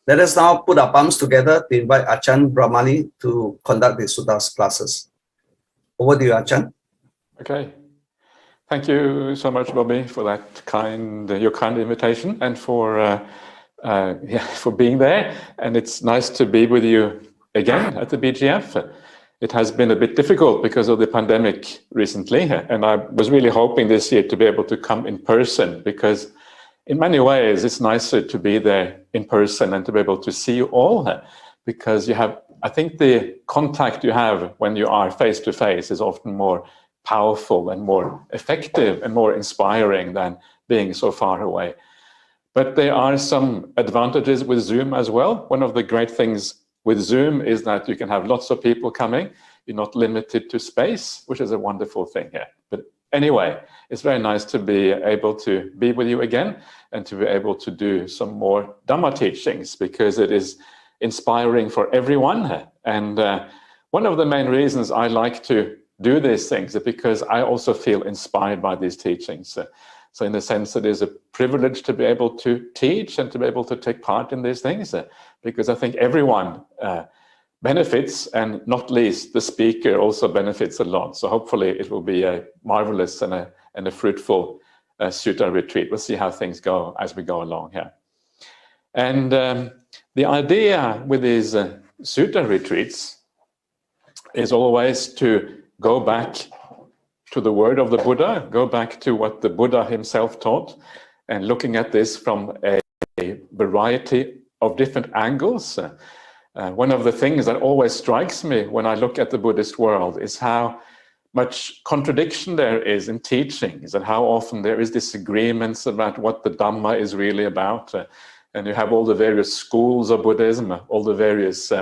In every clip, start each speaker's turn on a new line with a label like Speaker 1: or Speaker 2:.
Speaker 1: Let us now put our palms together to invite Ajahn Brahmali to conduct the Sutta classes. Over to you, Ajahn.
Speaker 2: Okay. Thank you so much, Bobby, for that your kind invitation and for being there. And it's nice to be with you again at the BGF. It has been a bit difficult because of the pandemic recently, and I was really hoping this year to be able to come in person, because in many ways it's nicer to be there in person and to be able to see you all, because you have, I think the contact you have when you are face to face is often more powerful and more effective and more inspiring than being so far away. But there are some advantages with Zoom as well. One of the great things with Zoom is that you can have lots of people coming. You're not limited to space, which is a wonderful thing here. But anyway, it's very nice to be able to be with you again and to be able to do some more Dhamma teachings, because it is inspiring for everyone. And one of the main reasons I like to do these things is because I also feel inspired by these teachings. So in the sense, it is a privilege to be able to teach and to be able to take part in these things, because I think everyone benefits, and not least the speaker also benefits a lot. So hopefully it will be a marvelous and a fruitful Sutta retreat. We'll see how things go as we go along here. And the idea with these Sutta retreats is always to go back to the word of the Buddha, go back to what the Buddha himself taught, and looking at this from a variety of different angles. One of the things that always strikes me when I look at the Buddhist world is how much contradiction there is in teachings, and how often there is disagreements about what the Dhamma is really about. And you have all the various schools of Buddhism, all the various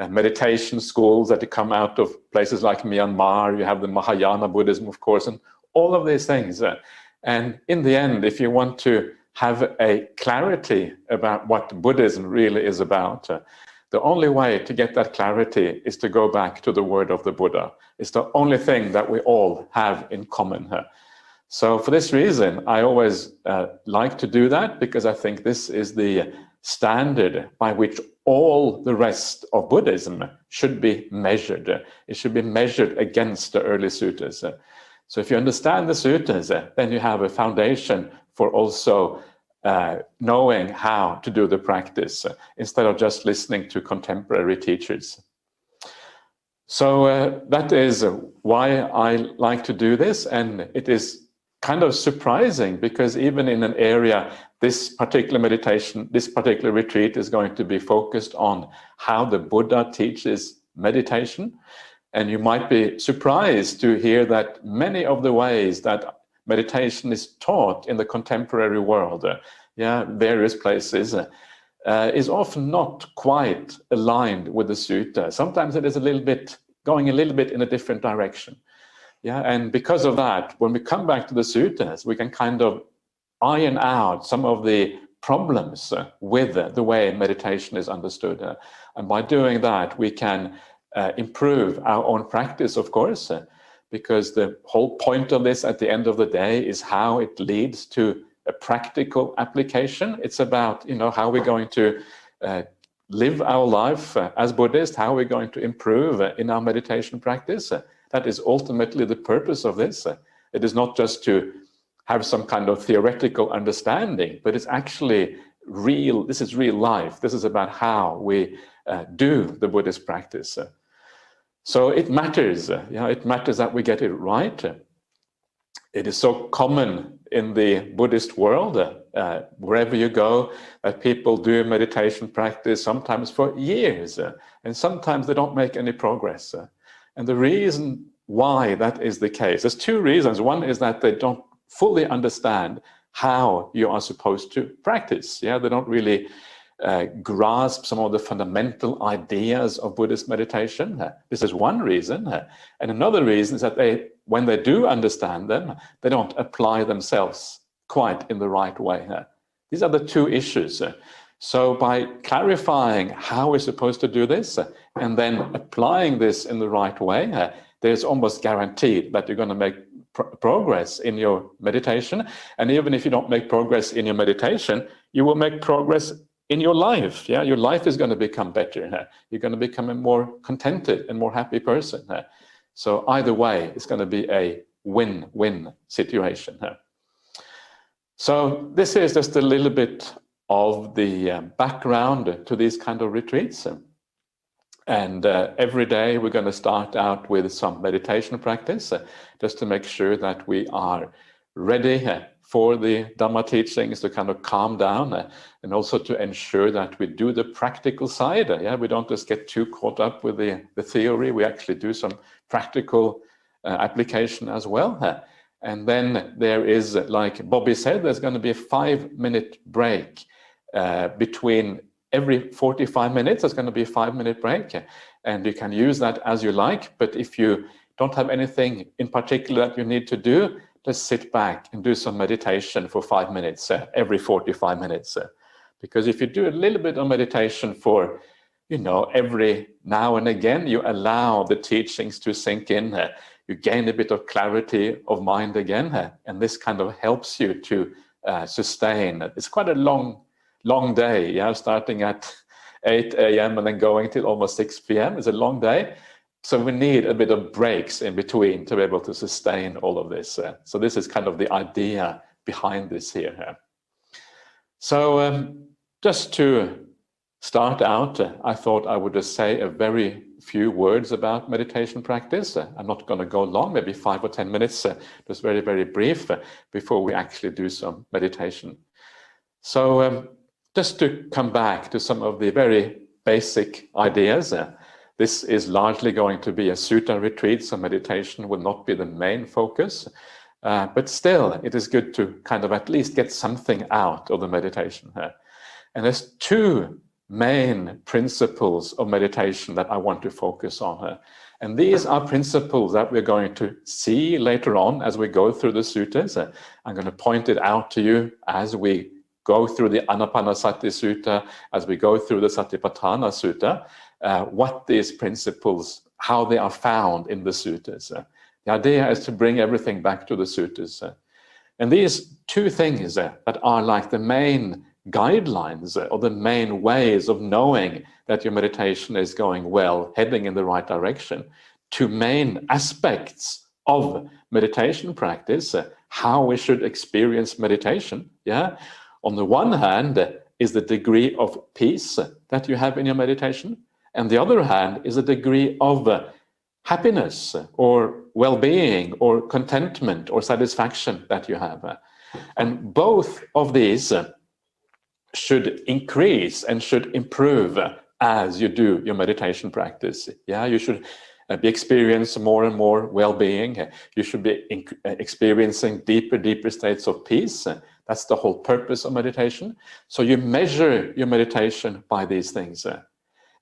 Speaker 2: meditation schools that come out of places like Myanmar. You have the Mahayana Buddhism, of course, and all of these things. And in the end, if you want to have a clarity about what Buddhism really is about, the only way to get that clarity is to go back to the word of the Buddha. It's the only thing that we all have in common. So for this reason, I always like to do that, because I think this is the standard by which all the rest of Buddhism should be measured. It should be measured against the early suttas. So if you understand the suttas, then you have a foundation for also knowing how to do the practice, instead of just listening to contemporary teachers. So that is why I like to do this, and it is kind of surprising, because even in an area, this particular meditation, this particular retreat is going to be focused on how the Buddha teaches meditation. And you might be surprised to hear that many of the ways that meditation is taught in the contemporary world, various places, is often not quite aligned with the sutta. Sometimes it is going a little bit in a different direction. And because of that, when we come back to the suttas, we can kind of iron out some of the problems with the way meditation is understood. And by doing that, we can improve our own practice, of course, because the whole point of this at the end of the day is how it leads to a practical application. It's about, how we're going to live our life as Buddhists, how we're going to improve in our meditation practice. That is ultimately the purpose of this. It is not just to have some kind of theoretical understanding, but it's actually real. This is real life. This is about how we do the Buddhist practice. So it matters. It matters that we get it right. It is so common in the Buddhist world, wherever you go, that people do meditation practice sometimes for years, and sometimes they don't make any progress. And the reason why that is the case, there's two reasons. One is that they don't fully understand how you are supposed to practice. They don't really grasp some of the fundamental ideas of Buddhist meditation. This is one reason. And another reason is that when they do understand them, they don't apply themselves quite in the right way. These are the two issues. So by clarifying how we're supposed to do this and then applying this in the right way, there's almost guaranteed that you're going to make progress in your meditation. And even if you don't make progress in your meditation, you will make progress in your life. Yeah, your life is going to become better. You're going to become a more contented and more happy person. So either way, it's going to be a win-win situation. So this is just a little bit of the background to these kind of retreats. And every day we're going to start out with some meditation practice, just to make sure that we are ready for the Dhamma teachings, to kind of calm down, and also to ensure that we do the practical side. We don't just get too caught up with the theory, we actually do some practical application as well. And then there is, like Bobby said, there's going to be a 5-minute break between every 45 minutes. There's going to be a 5-minute break, and you can use that as you like. But if you don't have anything in particular that you need to do, just sit back and do some meditation for 5 minutes every 45 minutes. Because if you do a little bit of meditation for, every now and again, you allow the teachings to sink in. You gain a bit of clarity of mind again, and this kind of helps you to sustain. It's quite a long day, starting at 8 a.m. and then going till almost 6 p.m. It's a long day. So we need a bit of breaks in between to be able to sustain all of this. So this is kind of the idea behind this here. So just to start out, I thought I would just say a very few words about meditation practice. I'm not going to go long, maybe 5 or 10 minutes, just very, very brief before we actually do some meditation. So just to come back to some of the very basic ideas, this is largely going to be a sutta retreat, so meditation will not be the main focus, but still it is good to kind of at least get something out of the meditation. And there's 2 main principles of meditation that I want to focus on. And these are principles that we're going to see later on as we go through the suttas. I'm going to point it out to you as we go through the Anapanasati Sutta, as we go through the Satipatthana Sutta, what these principles, how they are found in the suttas. The idea is to bring everything back to the suttas. And these 2 things that are like the main guidelines or the main ways of knowing that your meditation is going well, heading in the right direction, 2 main aspects of meditation practice, how we should experience meditation. On the one hand is the degree of peace that you have in your meditation, and the other hand is a degree of happiness or well-being or contentment or satisfaction that you have. And both of these should increase and should improve as you do your meditation practice. You should be experiencing more and more well-being. You should be experiencing deeper states of peace. That's the whole purpose of meditation. So you measure your meditation by these things.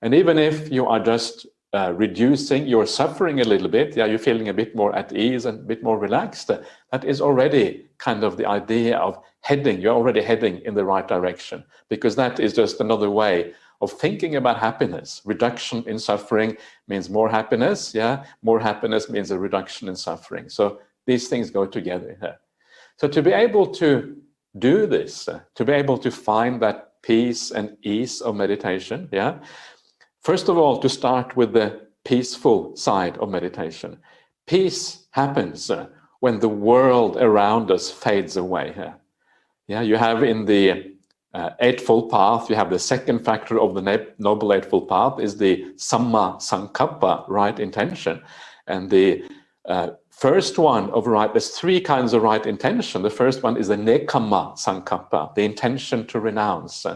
Speaker 2: And even if you are just reducing your suffering a little bit, you're feeling a bit more at ease and a bit more relaxed, that is already kind of the idea of heading. You're already heading in the right direction, because that is just another way of thinking about happiness. Reduction in suffering means more happiness. More happiness means a reduction in suffering. So these things go together. So to be able to do this, to be able to find that peace and ease of meditation, first of all, to start with the peaceful side of meditation. Peace happens when the world around us fades away. You have in the Eightfold Path, you have the second factor of the Noble Eightfold Path is the Samma Sankappa, right intention. And the first one of right, there's 3 kinds of right intention. The first one is the Nekamma Sankappa, the intention to renounce.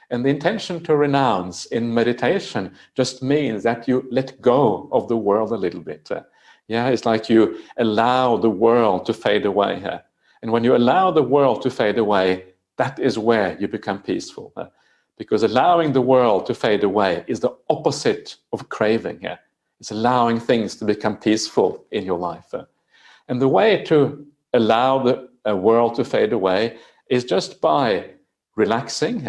Speaker 2: And the intention to renounce in meditation just means that you let go of the world a little bit. It's like you allow the world to fade away. And when you allow the world to fade away, that is where you become peaceful. Because allowing the world to fade away is the opposite of craving. It's allowing things to become peaceful in your life. And the way to allow the world to fade away is just by relaxing,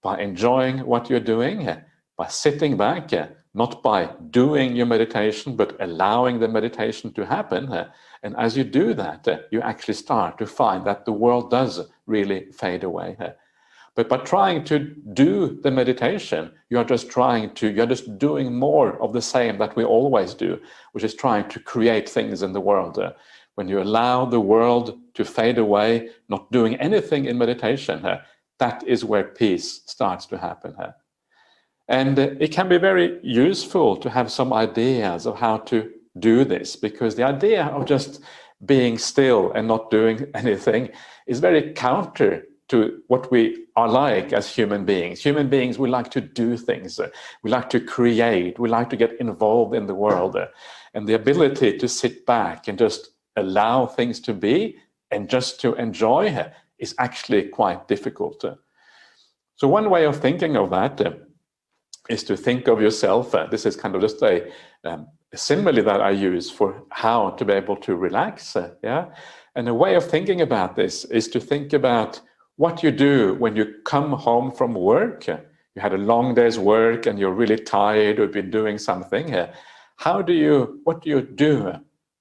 Speaker 2: by enjoying what you're doing, by sitting back, not by doing your meditation, but allowing the meditation to happen. And as you do that, you actually start to find that the world does really fade away. But by trying to do the meditation, you're just doing more of the same that we always do, which is trying to create things in the world. When you allow the world to fade away, not doing anything in meditation, that is where peace starts to happen. And it can be very useful to have some ideas of how to do this, because the idea of just being still and not doing anything is very counter to what we are like as human beings. Human beings, we like to do things, we like to create, we like to get involved in the world. And the ability to sit back and just allow things to be and just to enjoy is actually quite difficult. So one way of thinking of that is to think of yourself, this is kind of just a simile that I use for how to be able to relax. And a way of thinking about this is to think about what you do when you come home from work. You had a long day's work and you're really tired or been doing something. What do you do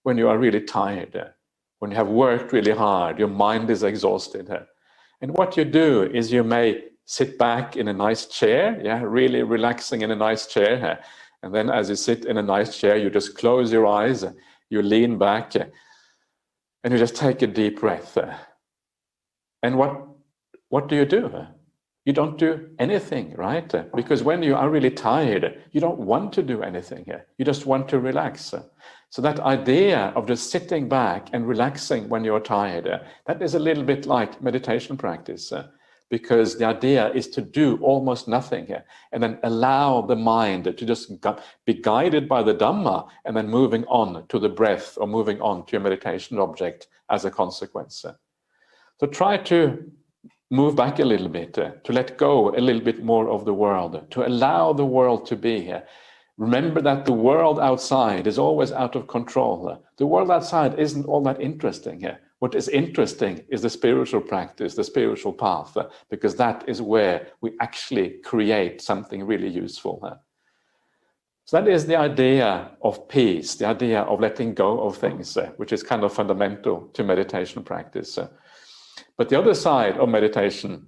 Speaker 2: when you are really tired? When you have worked really hard, your mind is exhausted. And what you do is you may sit back in a nice chair, really relaxing in a nice chair. And then as you sit in a nice chair, you just close your eyes, you lean back, and you just take a deep breath. And what do? You don't do anything, right? Because when you are really tired, you don't want to do anything. You just want to relax. So that idea of just sitting back and relaxing when you're tired, that is a little bit like meditation practice. Because the idea is to do almost nothing and then allow the mind to just be guided by the Dhamma and then moving on to the breath or moving on to your meditation object as a consequence. So try to move back a little bit, to let go a little bit more of the world, to allow the world to be here. Remember that the world outside is always out of control. The world outside isn't all that interesting. What is interesting is the spiritual practice, the spiritual path, because that is where we actually create something really useful. So that is the idea of peace, the idea of letting go of things, which is kind of fundamental to meditation practice. But the other side of meditation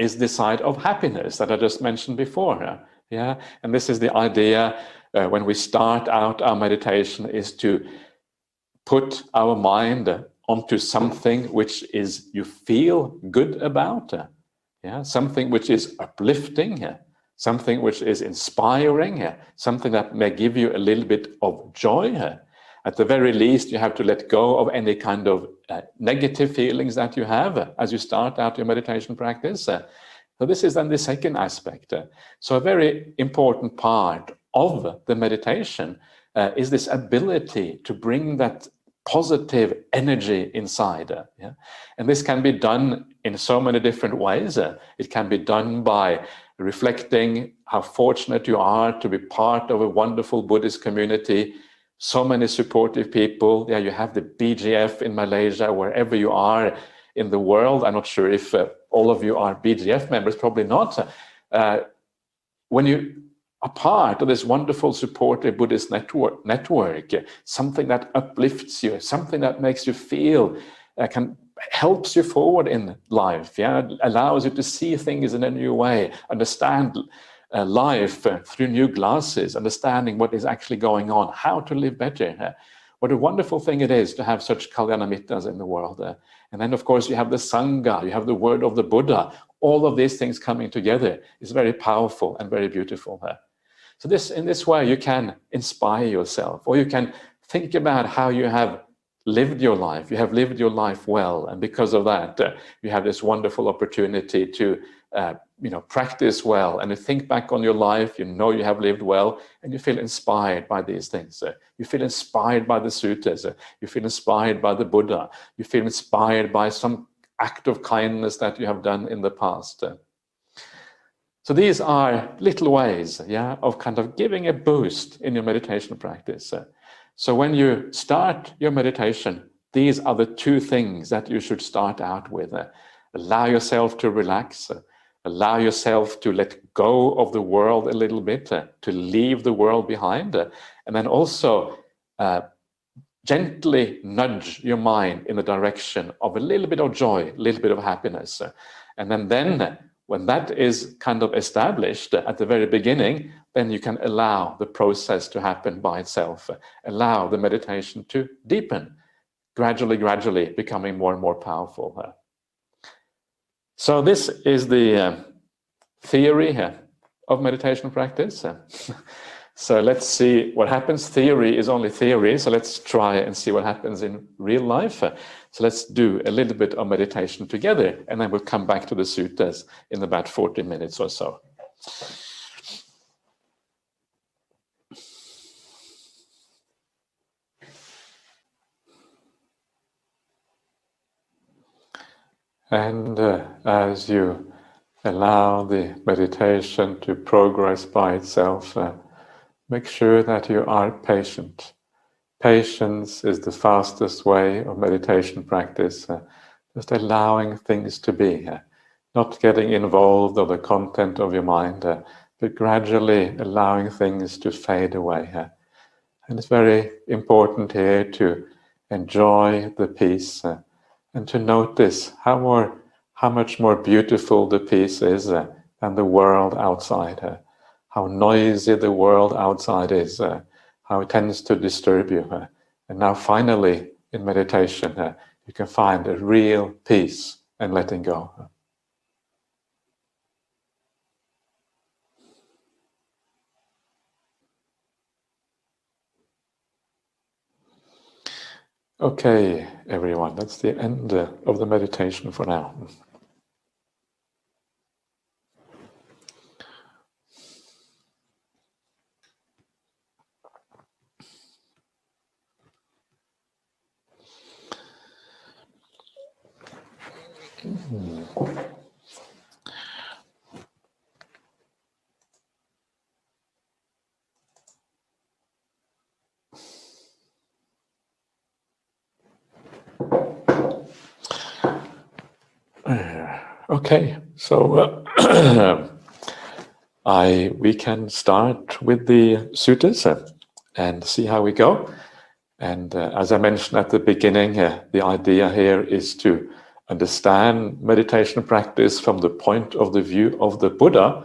Speaker 2: is the side of happiness that I just mentioned before. And this is the idea when we start out our meditation, is to put our mind onto something which is you feel good about, something which is uplifting, something which is inspiring, something that may give you a little bit of joy. At the very least, you have to let go of any kind of negative feelings that you have as you start out your meditation practice. So this is then the second aspect. So a very important part of the meditation is this ability to bring that positive energy inside. And this can be done in so many different ways. It can be done by reflecting how fortunate you are to be part of a wonderful Buddhist community, so many supportive people. You have the BGF in Malaysia, wherever you are in the world. I'm not sure if all of you are BGF members, probably not. When you are part of this wonderful supportive Buddhist network, something that uplifts you, something that makes you feel, helps you forward in life, allows you to see things in a new way, understand life through new glasses, understanding what is actually going on, how to live better. What a wonderful thing it is to have such Kalyana Mittas in the world. And then, of course, you have the Sangha, you have the word of the Buddha. All of these things coming together is very powerful and very beautiful. So in this way, you can inspire yourself, or you can think about how you have lived your life. You have lived your life well, and because of that, you have this wonderful opportunity to practice well, and to think back on your life. You have lived well, and you feel inspired by these things. You feel inspired by the suttas. You feel inspired by the Buddha. You feel inspired by some act of kindness that you have done in the past. So these are little ways, of kind of giving a boost in your meditation practice. So when you start your meditation, these are the two things that you should start out with. Allow yourself to relax. Allow yourself to let go of the world a little bit, to leave the world behind. And then also gently nudge your mind in the direction of a little bit of joy, a little bit of happiness. And then when that is kind of established at the very beginning, then you can allow the process to happen by itself, allow the meditation to deepen, gradually becoming more and more powerful. So this is the theory of meditation practice. So let's see what happens. Theory is only theory, so let's try and see what happens in real life. So let's do a little bit of meditation together, and then we'll come back to the suttas in about 40 minutes or so. And as you allow the meditation to progress by itself, make sure that you are patient. Patience is the fastest way of meditation practice, just allowing things to be, not getting involved in the content of your mind, but gradually allowing things to fade away. And it's very important here to enjoy the peace and to notice how much more beautiful the peace is than the world outside, how noisy the world outside is, how it tends to disturb you. And now finally, in meditation, you can find a real peace and letting go. Okay, everyone, that's the end of the meditation for now. Okay, so we can start with the suttas and see how we go. And as I mentioned at the beginning, the idea here is to understand meditation practice from the point of the view of the Buddha.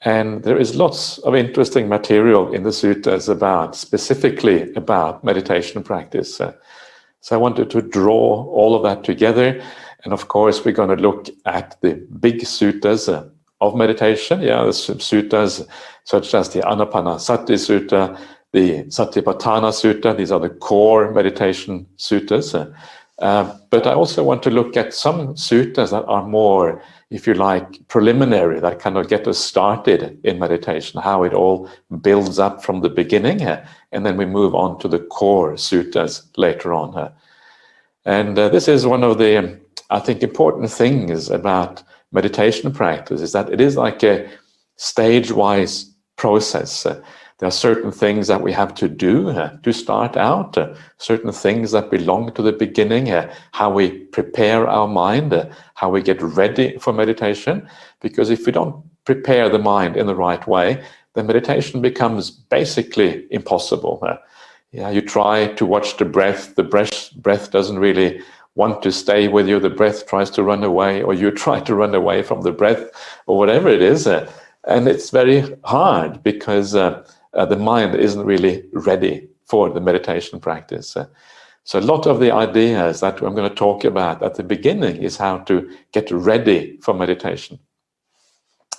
Speaker 2: And there is lots of interesting material in the suttas specifically about meditation practice. So I wanted to draw all of that together. And of course, we're going to look at the big suttas of meditation. The suttas such as the Anapanasati Sutta, the Satipatthana Sutta. These are the core meditation suttas. But I also want to look at some suttas that are more, if you like, preliminary, that kind of get us started in meditation, how it all builds up from the beginning, and then we move on to the core suttas later on. And this is one of the, I think, important things about meditation practice, is that it is like a stage-wise process. There are certain things that we have to do to start out, certain things that belong to the beginning, how we prepare our mind, how we get ready for meditation. Because if we don't prepare the mind in the right way, then meditation becomes basically impossible. You try to watch the breath doesn't really want to stay with you, the breath tries to run away, or you try to run away from the breath, or whatever it is. And it's very hard because the mind isn't really ready for the meditation practice. So a lot of the ideas that I'm going to talk about at the beginning is how to get ready for meditation.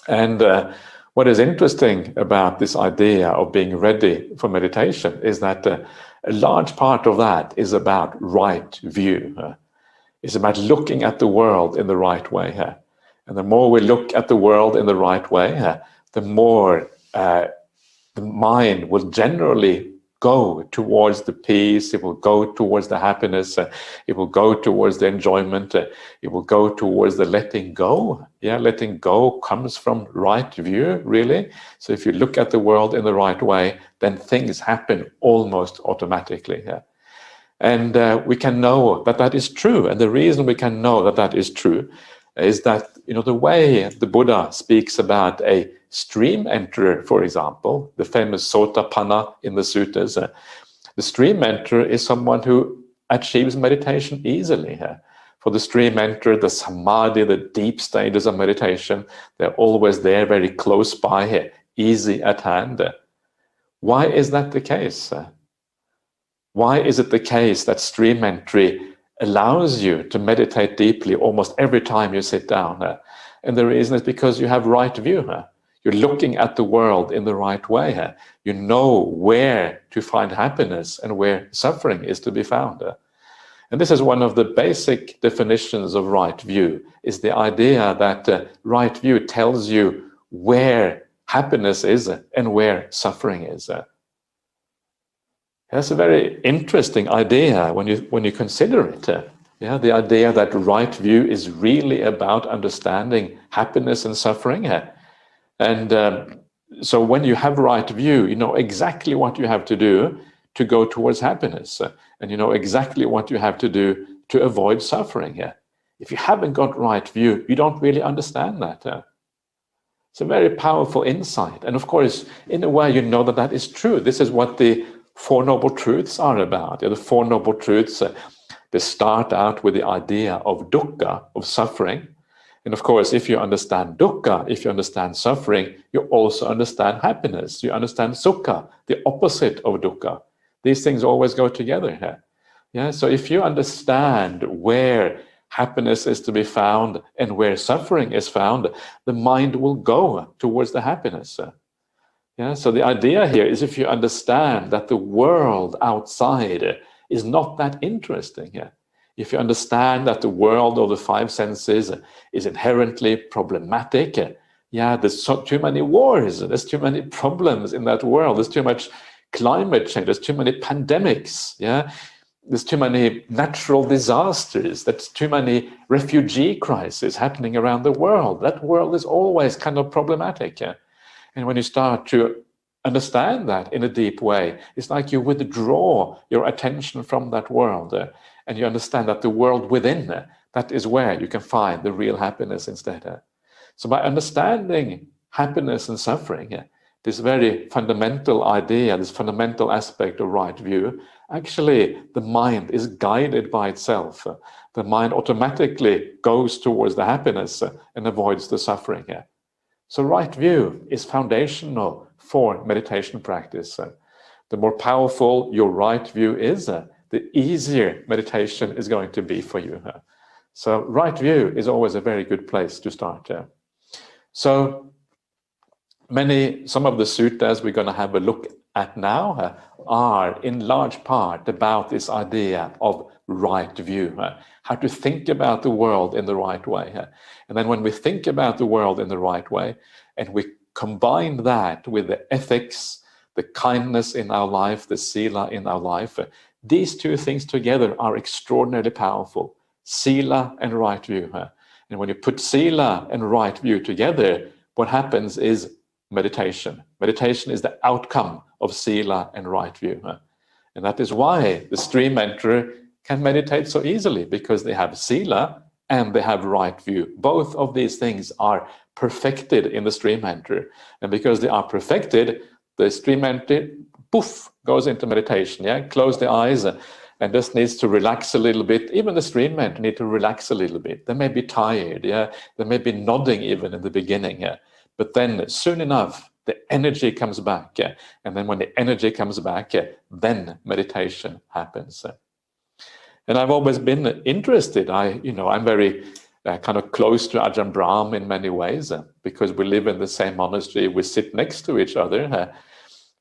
Speaker 2: And what is interesting about this idea of being ready for meditation is that a large part of that is about right view. It's about looking at the world in the right way. And the more we look at the world in the right way, the more the mind will generally go towards the peace, it will go towards the happiness, it will go towards the enjoyment, it will go towards the letting go. Letting go comes from right view, really. So if you look at the world in the right way, then things happen almost automatically. And we can know that that is true. And the reason we can know that that is true is that, the way the Buddha speaks about a stream enterer, for example, the famous Sotapanna in the suttas, the stream enterer is someone who achieves meditation easily. For the stream enter, the samadhi, the deep stages of meditation, they're always there, very close by here, easy at hand. Why is that the case? Why is it the case that stream entry allows you to meditate deeply almost every time you sit down? And the reason is because you have right view. You're looking at the world in the right way. You know where to find happiness and where suffering is to be found. And this is one of the basic definitions of right view, is the idea that right view tells you where happiness is and where suffering is. That's a very interesting idea when you consider it. Yeah, the idea that right view is really about understanding happiness and suffering. And so when you have right view, you know exactly what you have to do to go towards happiness, and you know exactly what you have to do to avoid suffering. If you haven't got right view, you don't really understand that. It's a very powerful insight, and of course, in a way, you know that that is true. This is what the Four Noble Truths are about. The Four Noble Truths, they start out with the idea of dukkha, of suffering. And of course, if you understand dukkha, if you understand suffering, you also understand happiness. You understand sukha, the opposite of dukkha. These things always go together here. Yeah? So if you understand where happiness is to be found and where suffering is found, the mind will go towards the happiness. Yeah? So the idea here is, if you understand that the world outside is not that interesting, if you understand that the world of the five senses is inherently problematic, there's too many wars, there's too many problems in that world, there's too much climate change, there's too many pandemics, there's too many natural disasters, there's too many refugee crises happening around the world. That world is always kind of problematic. And when you start to understand that in a deep way, it's like you withdraw your attention from that world, and you understand that the world within, that is where you can find the real happiness instead. So by understanding happiness and suffering, this very fundamental idea, this fundamental aspect of right view, actually the mind is guided by itself. The mind automatically goes towards the happiness and avoids the suffering. So right view is foundational for meditation practice. The more powerful your right view is, the easier meditation is going to be for you. So right view is always a very good place to start. So some of the suttas we're going to have a look at now are in large part about this idea of right view, how to think about the world in the right way. And then when we think about the world in the right way, and we combine that with the ethics, the kindness in our life, the sila in our life, these two things together are extraordinarily powerful, sila and right view. And when you put sila and right view together, what happens is meditation. Meditation is the outcome of sila and right view. And that is why the stream enterer can meditate so easily, because they have sila and they have right view. Both of these things are perfected in the stream enterer. And because they are perfected, the stream enterer, poof, goes into meditation. Close the eyes and just needs to relax a little bit. Even the stream enterer need to relax a little bit. They may be tired. They may be nodding even in the beginning. But then soon enough, the energy comes back. And then when the energy comes back, then meditation happens. And I've always been interested. I'm very kind of close to Ajahn Brahm in many ways, because we live in the same monastery, we sit next to each other.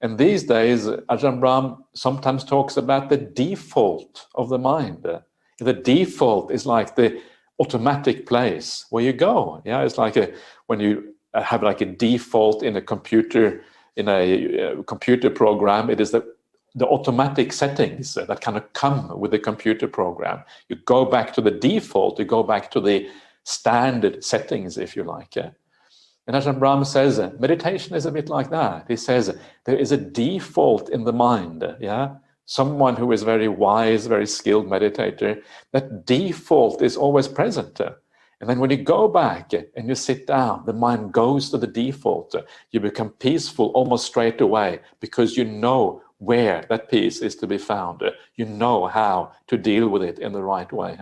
Speaker 2: And these days, Ajahn Brahm sometimes talks about the default of the mind. The default is like the automatic place where you go. It's like when you have like a default in a computer program, it is the automatic settings that kind of come with the computer program. You go back to the default, you go back to the standard settings, if you like. And Ajahn Brahm says meditation is a bit like that. He says there is a default in the mind. Someone who is very wise, very skilled meditator, that default is always present. And then when you go back and you sit down, the mind goes to the default. You become peaceful almost straight away, because you know where that peace is to be found. You know how to deal with it in the right way.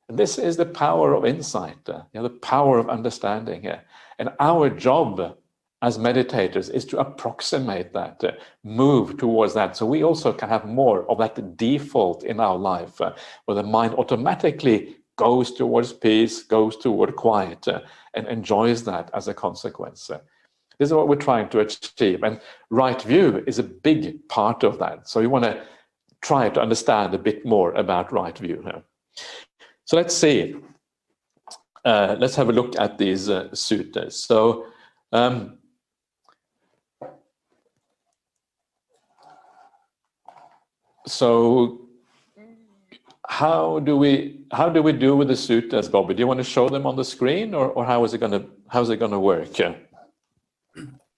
Speaker 2: And this is the power of insight, the power of understanding here. And our job as meditators is to approximate that, move towards that, so we also can have more of that default in our life, where the mind automatically goes towards peace, goes toward quiet, and enjoys that as a consequence. This is what we're trying to achieve, and right view is a big part of that. So you want to try to understand a bit more about right view now. So let's see. Let's have a look at these suttas. So how do we do with the suttas, Bobby? Do you want to show them on the screen, or how's it gonna work?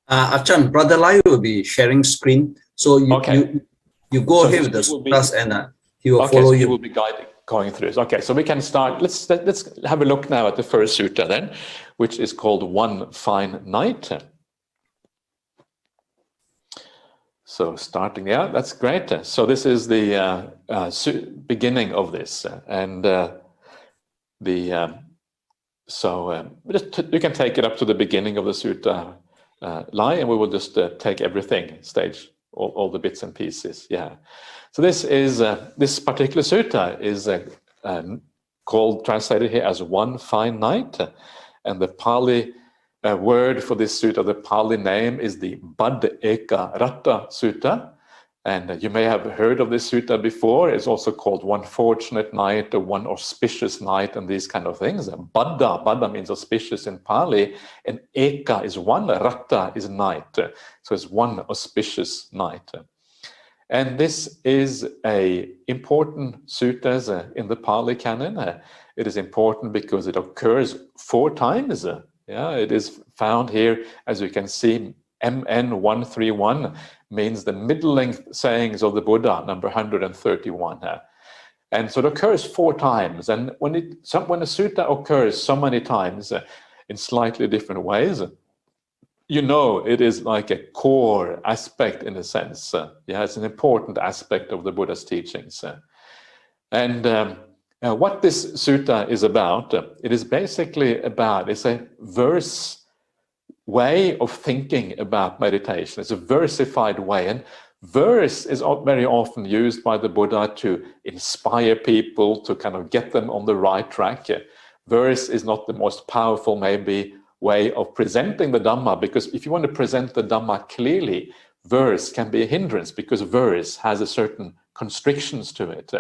Speaker 1: Ajahn, Brother Lai will be sharing screen. So you go ahead with the suttas and he will follow you.
Speaker 2: He will be going through this. Okay, so we can start. Let's have a look now at the first sutta then, which is called One Fine Night. So starting, that's great. So this is the beginning of this, and you can take it up to the beginning of the sutta, Lai, and we will just take everything, stage all the bits and pieces. So this is this particular sutta is translated here as One Fine Night, and the Pali word for this sutta, the Pali name, is the Bad Eka Ratta Sutta. And you may have heard of this sutta before. It's also called One Fortunate Night or One Auspicious Night and these kind of things. Bada means auspicious in Pali, and Eka is one, Ratta is night. So it's one auspicious night. And this is a important sutta in the Pali canon. It is important because it occurs 4 times. It is found here, as you can see, MN 131 means the middle-length sayings of the Buddha, number 131. And so it occurs 4 times. And when a sutta occurs so many times in slightly different ways, it is like a core aspect in a sense. It's an important aspect of the Buddha's teachings. And what this sutta is about, it is basically about, it's a verse way of thinking about meditation. It's a versified way, and verse is very often used by the Buddha to inspire people, to kind of get them on the right track. Verse is not the most powerful, maybe, way of presenting the Dhamma, because if you want to present the Dhamma clearly, verse can be a hindrance, because verse has a certain constrictions to it.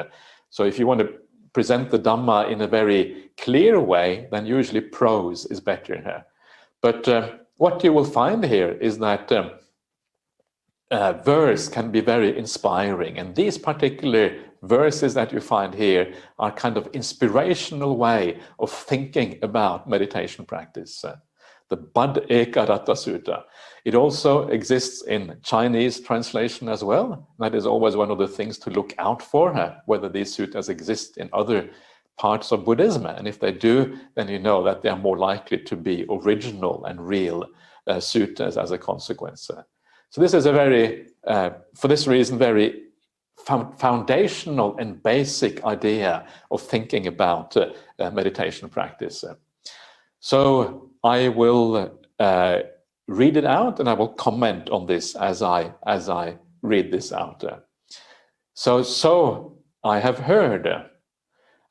Speaker 2: So if you want to present the Dhamma in a very clear way, then usually prose is better. But what you will find here is that verse can be very inspiring, and these particular verses that you find here are kind of inspirational way of thinking about meditation practice. The Bad Eka Ratta Sutta. It also exists in Chinese translation as well. That is always one of the things to look out for, whether these suttas exist in other parts of Buddhism. And if they do, then you know that they are more likely to be original and real suttas as a consequence. So this is a very, for this reason, very foundational and basic idea of thinking about meditation practice. So I will read it out, and I will comment on this as I read this out. So I have heard.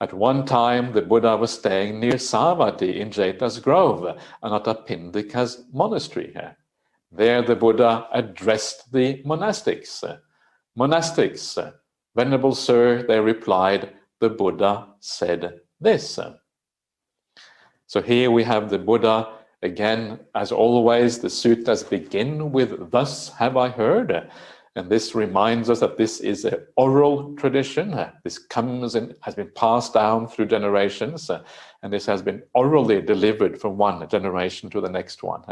Speaker 2: At one time, the Buddha was staying near Savatthi in Jeta's Grove, Anathapindika's monastery. There the Buddha addressed the monastics. Monastics, Venerable Sir, they replied, the Buddha said this. So here we have the Buddha, again, as always, the suttas begin with, thus have I heard. And this reminds us that this is an oral tradition. This has been passed down through generations, and this has been orally delivered from one generation to the next one.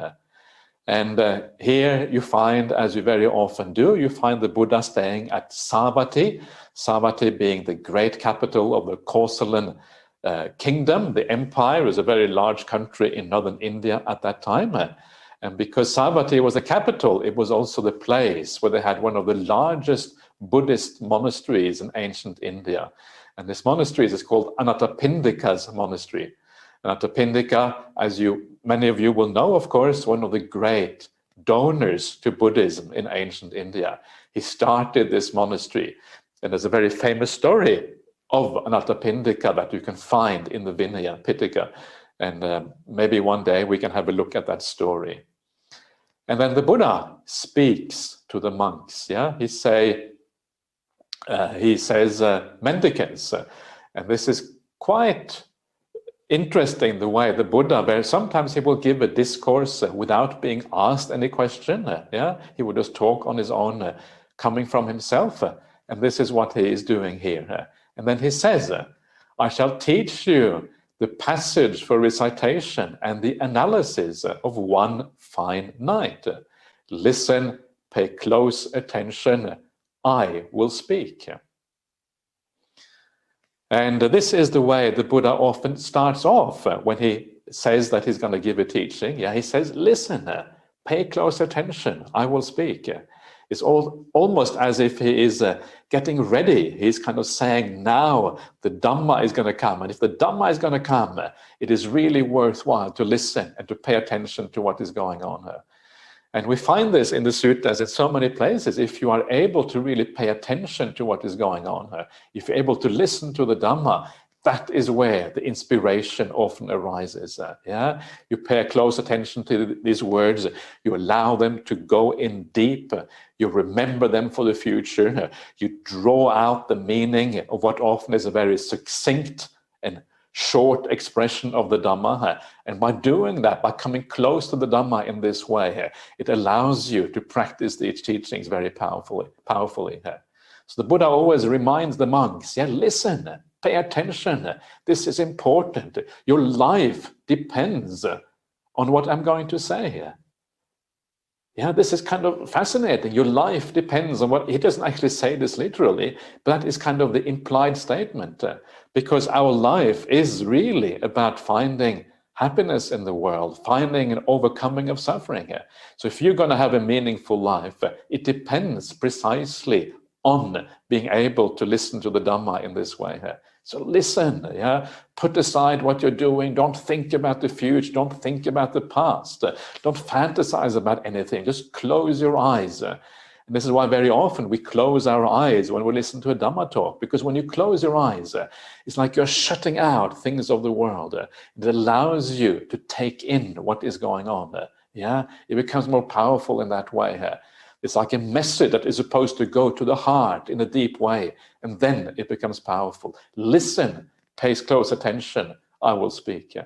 Speaker 2: And here you find, as you very often do, you find the Buddha staying at Savatthi, Savatthi being the great capital of the Kosalan kingdom. The empire was a very large country in northern India at that time. And because Savatthi was the capital, it was also the place where they had one of the largest Buddhist monasteries in ancient India. And this monastery is called Anathapindika's monastery. Anathapindika, as many of you will know, of course, one of the great donors to Buddhism in ancient India. He started this monastery. And there's a very famous story of Anathapindika that you can find in the Vinaya Pitaka. And maybe one day we can have a look at that story. And then the Buddha speaks to the monks. Yeah, he says, mendicants. And this is quite interesting, the way the Buddha, where sometimes he will give a discourse without being asked any question. Yeah, he would just talk on his own, coming from himself. And this is what he is doing here. And then he says, I shall teach you the passage for recitation and the analysis of one fine night. Listen, pay close attention, I will speak. And this is the way the Buddha often starts off when he says that he's going to give a teaching. Yeah, he says, listen, pay close attention, I will speak. It's almost as if he is getting ready. He's kind of saying, now the Dhamma is going to come. And if the Dhamma is going to come, it is really worthwhile to listen and to pay attention to what is going on. And we find this in the suttas in so many places. If you are able to really pay attention to what is going on, if you're able to listen to the Dhamma, that is where the inspiration often arises. Yeah, you pay close attention to these words, you allow them to go in deep, you remember them for the future, you draw out the meaning of what often is a very succinct and short expression of the Dhamma. And by doing that, by coming close to the Dhamma in this way, it allows you to practice these teachings very powerfully. So the Buddha always reminds the monks, yeah, listen, pay attention. This is important. Your life depends on what I'm going to say. Yeah, this is kind of fascinating. Your life depends on what, he doesn't actually say this literally, but that is kind of the implied statement, because our life is really about finding happiness in the world, finding an overcoming of suffering. So if you're going to have a meaningful life, it depends precisely on being able to listen to the Dhamma in this way. So listen, yeah, put aside what you're doing. Don't think about the future. Don't think about the past. Don't fantasize about anything. Just close your eyes. And this is why very often we close our eyes when we listen to a Dhamma talk, because when you close your eyes, it's like you're shutting out things of the world. It allows you to take in what is going on. Yeah, it becomes more powerful in that way. It's like a message that is supposed to go to the heart in a deep way, and then it becomes powerful. Listen, pay close attention, I will speak.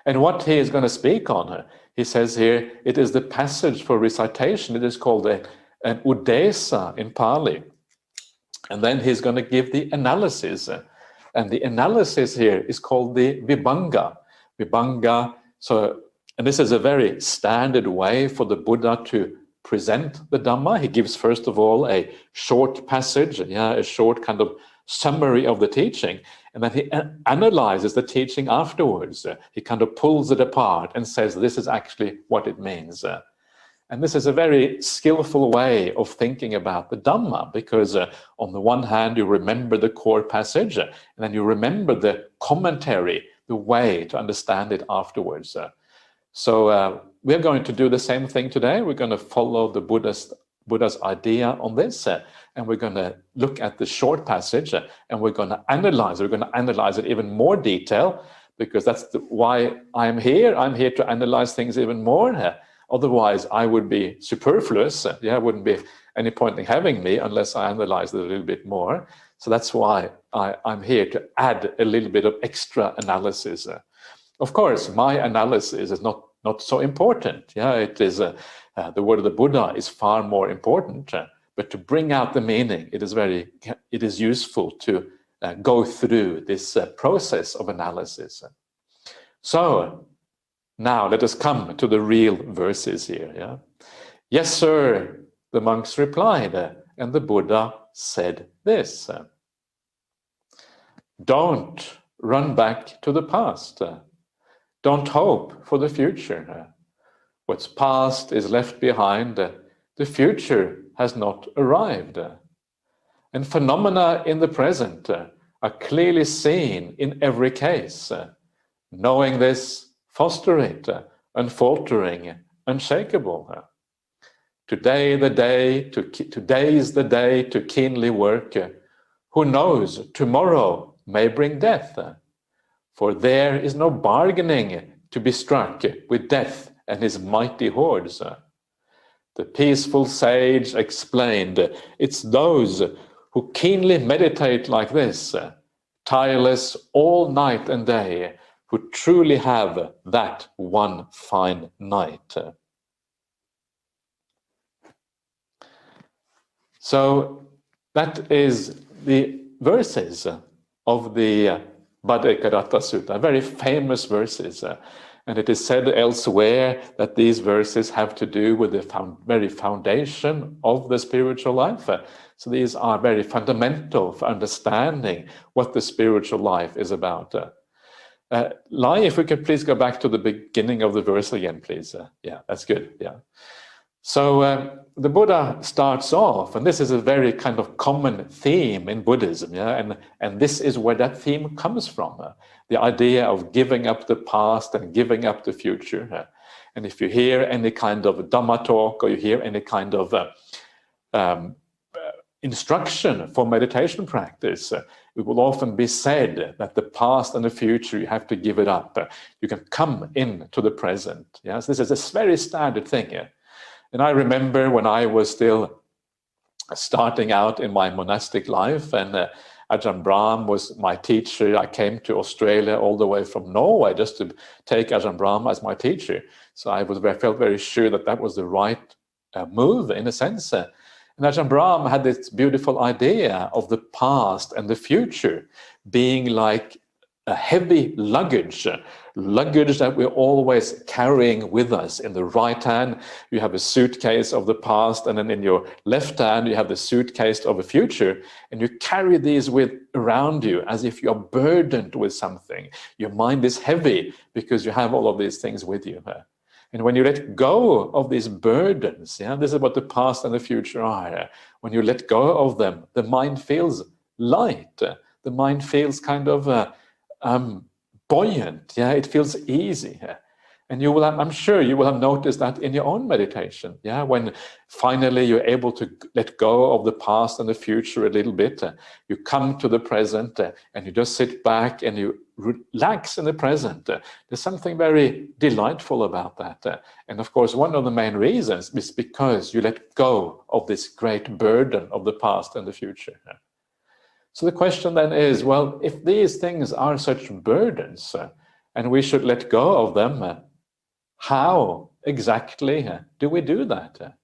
Speaker 2: And what he is going to speak on, he says here, it is the passage for recitation. It is called an udesa in Pali. And then he's going to give the analysis. And the analysis here is called the vibhanga. Vibhanga, and this is a very standard way for the Buddha to present the Dhamma. He gives, first of all, a short passage, a short kind of summary of the teaching, and then he analyzes the teaching afterwards. He kind of pulls it apart and says, this is actually what it means. And this is a very skillful way of thinking about the Dhamma, because on the one hand, you remember the core passage, and then you remember the commentary, the way to understand it afterwards. So we're going to do the same thing today. We're going to follow the Buddha's idea on this, and we're going to look at the short passage, and we're going to analyze it. We're going to analyze it even more detail, because that's why I'm here. I'm here to analyze things even more. Otherwise, I would be superfluous. Yeah, wouldn't be any point in having me unless I analyzed it a little bit more. So that's why I'm here to add a little bit of extra analysis. Of course, my analysis is not so important. Yeah, it is the word of the Buddha is far more important. But to bring out the meaning, it is useful to go through this process of analysis. So now let us come to the real verses here. Yeah, yes, sir, the monks replied, and the Buddha said this: don't run back to the past. Don't hope for the future. What's past is left behind. The future has not arrived. And phenomena in the present are clearly seen in every case. Knowing this, foster it, unfaltering, unshakable. Today is the day to keenly work. Who knows, tomorrow may bring death. For there is no bargaining to be struck with death and his mighty hordes. The peaceful sage explained, it's those who keenly meditate like this, tireless all night and day, who truly have that one fine night. So that is the verses of the Bhadekaratta Sutta, very famous verses. And it is said elsewhere that these verses have to do with the very foundation of the spiritual life. So these are very fundamental for understanding what the spiritual life is about. Lai, if we could please go back to the beginning of the verse again, please. Yeah, that's good. Yeah. So the Buddha starts off, and this is a very kind of common theme in Buddhism, yeah, and this is where that theme comes from, the idea of giving up the past and giving up the future. And if you hear any kind of Dhamma talk, or you hear any kind of instruction for meditation practice, it will often be said that the past and the future, you have to give it up. You can come into the present. Yes, this is a very standard thing. Yeah? And I remember when I was still starting out in my monastic life, and Ajahn Brahm was my teacher. I came to Australia all the way from Norway just to take Ajahn Brahm as my teacher. So I felt very sure that that was the right move, in a sense. And Ajahn Brahm had this beautiful idea of the past and the future being like a heavy luggage that we're always carrying with us. In the right hand, you have a suitcase of the past, and then in your left hand, you have the suitcase of the future, and you carry these around you as if you're burdened with something. Your mind is heavy because you have all of these things with you. And when you let go of these burdens, this is what the past and the future are. When you let go of them, the mind feels light. The mind feels kind of buoyant. It feels easy. And you will have, I'm sure you will have noticed that in your own meditation. When finally you're able to let go of the past and the future a little bit, you come to the present and you just sit back and you relax in the present. There's something very delightful about that. And of course, one of the main reasons is because you let go of this great burden of the past and the future. So the question then is, well, if these things are such burdens and we should let go of them, how exactly do we do that?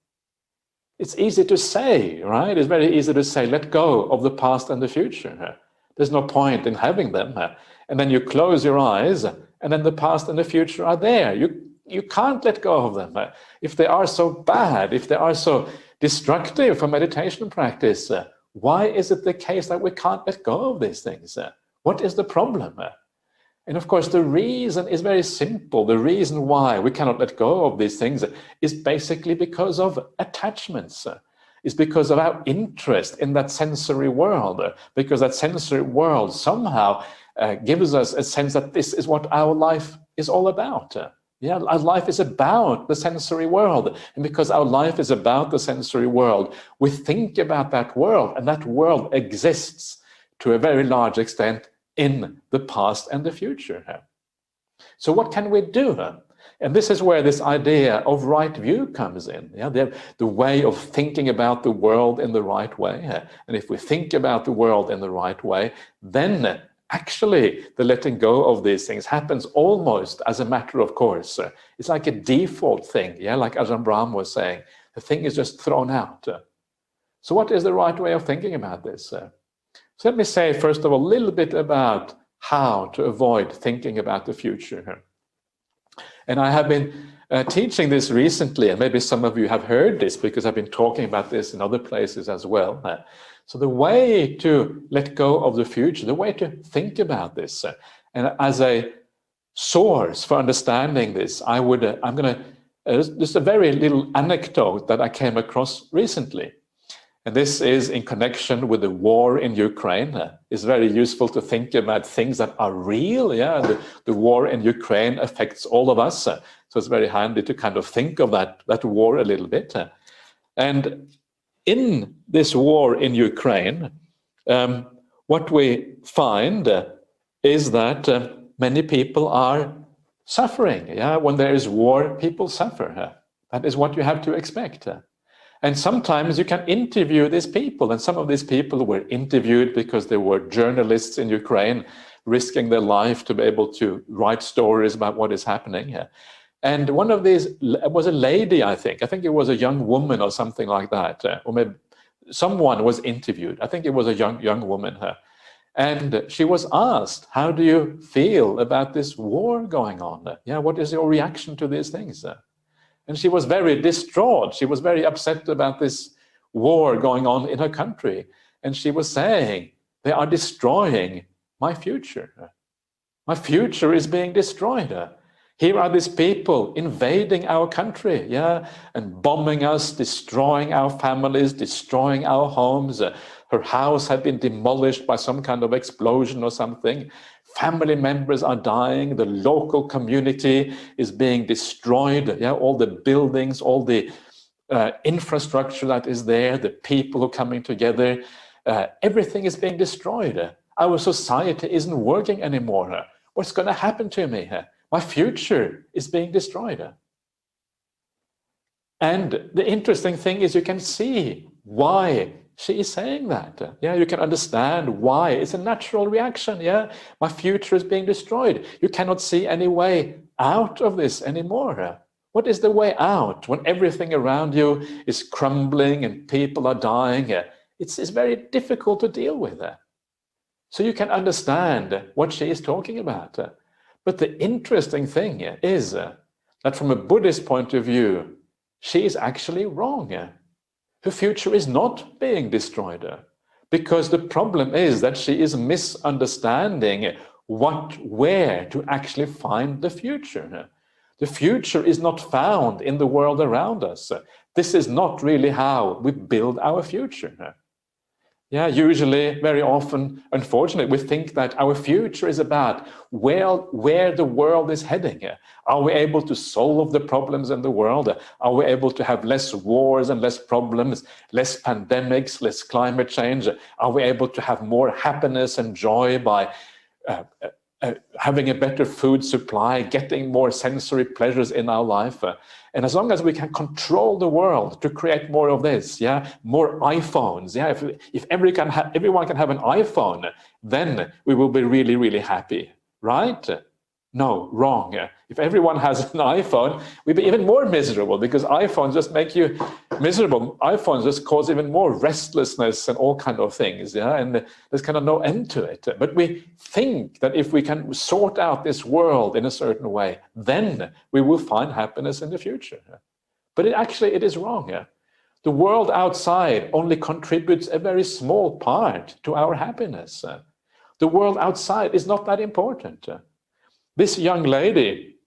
Speaker 2: It's easy to say, right? It's very easy to say, let go of the past and the future. There's no point in having them. And then you close your eyes, and then the past and the future are there. You can't let go of them. If they are so bad, if they are so destructive for meditation practice, why is it the case that we can't let go of these things? What is the problem? And of course, the reason is very simple. The reason why we cannot let go of these things is basically because of attachments. It's because of our interest in that sensory world, because that sensory world somehow gives us a sense that this is what our life is all about. Our life is about the sensory world. And because our life is about the sensory world, we think about that world, and that world exists to a very large extent in the past and the future. So what can we do? And this is where this idea of right view comes in. The way of thinking about the world in the right way. And if we think about the world in the right way, then actually the letting go of these things happens almost as a matter of course. It's like a default thing, like Ajahn Brahm was saying. The thing is just thrown out. So what is the right way of thinking about this? So let me say, first of all, a little bit about how to avoid thinking about the future. And I have been teaching this recently, and maybe some of you have heard this because I've been talking about this in other places as well. So the way to let go of the future, the way to think about this, and as a source for understanding this, I'm going to, just a very little anecdote that I came across recently. And this is in connection with the war in Ukraine. It's very useful to think about things that are real. Yeah, the war in Ukraine affects all of us. So it's very handy to kind of think of that war a little bit. And in this war in Ukraine, what we find is that many people are suffering. Yeah, when there is war, people suffer. That is what you have to expect. And sometimes you can interview these people, and some of these people were interviewed because they were journalists in Ukraine, risking their life to be able to write stories about what is happening. And one of these was a lady, I think it was a young woman or something like that, or maybe someone was interviewed. I think it was a young woman. And she was asked, how do you feel about this war going on? Yeah, what is your reaction to these things? And she was very distraught. She was very upset about this war going on in her country. And she was saying, they are destroying my future. My future is being destroyed. Here are these people invading our country, yeah, and bombing us, destroying our families, destroying our homes. Her house had been demolished by some kind of explosion or something. Family members are dying. The local community is being destroyed. Yeah, all the buildings, all the infrastructure that is there, the people who are coming together, everything is being destroyed. Our society isn't working anymore. What's going to happen to me? My future is being destroyed. And the interesting thing is you can see why she is saying that. Yeah, you can understand why. It's a natural reaction. Yeah, my future is being destroyed. You cannot see any way out of this anymore. What is the way out when everything around you is crumbling and people are dying? It's very difficult to deal with. So you can understand what she is talking about. But the interesting thing is that from a Buddhist point of view, she is actually wrong. Her future is not being destroyed because the problem is that she is misunderstanding where to actually find the future. The future is not found in the world around us. This is not really how we build our future. Yeah, usually, very often, unfortunately, we think that our future is about where the world is heading. Are we able to solve the problems in the world? Are we able to have less wars and less problems, less pandemics, less climate change? Are we able to have more happiness and joy by having a better food supply, getting more sensory pleasures in our life? And as long as we can control the world to create more of this, yeah, more iPhones, yeah, if everyone can have an iPhone, then we will be really, really happy, right? No, wrong. If everyone has an iPhone, we'd be even more miserable because iPhones just make you miserable. iPhones just cause even more restlessness and all kind of things, yeah, and there's kind of no end to it. But we think that if we can sort out this world in a certain way, then we will find happiness in the future. But it is wrong. The world outside only contributes a very small part to our happiness. The world outside is not that important. This young lady,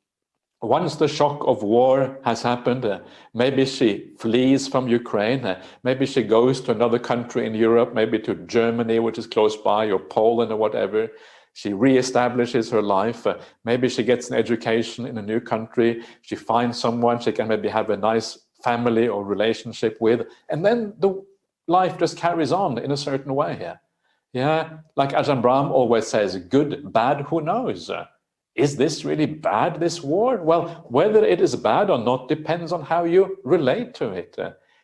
Speaker 2: once the shock of war has happened, maybe she flees from Ukraine, maybe she goes to another country in Europe, maybe to Germany, which is close by, or Poland or whatever. She reestablishes her life. Maybe she gets an education in a new country. She finds someone she can maybe have a nice family or relationship with. And then the life just carries on in a certain way. Yeah, like Ajahn Brahm always says, good, bad, who knows? Is this really bad, this war? Well, whether it is bad or not depends on how you relate to it.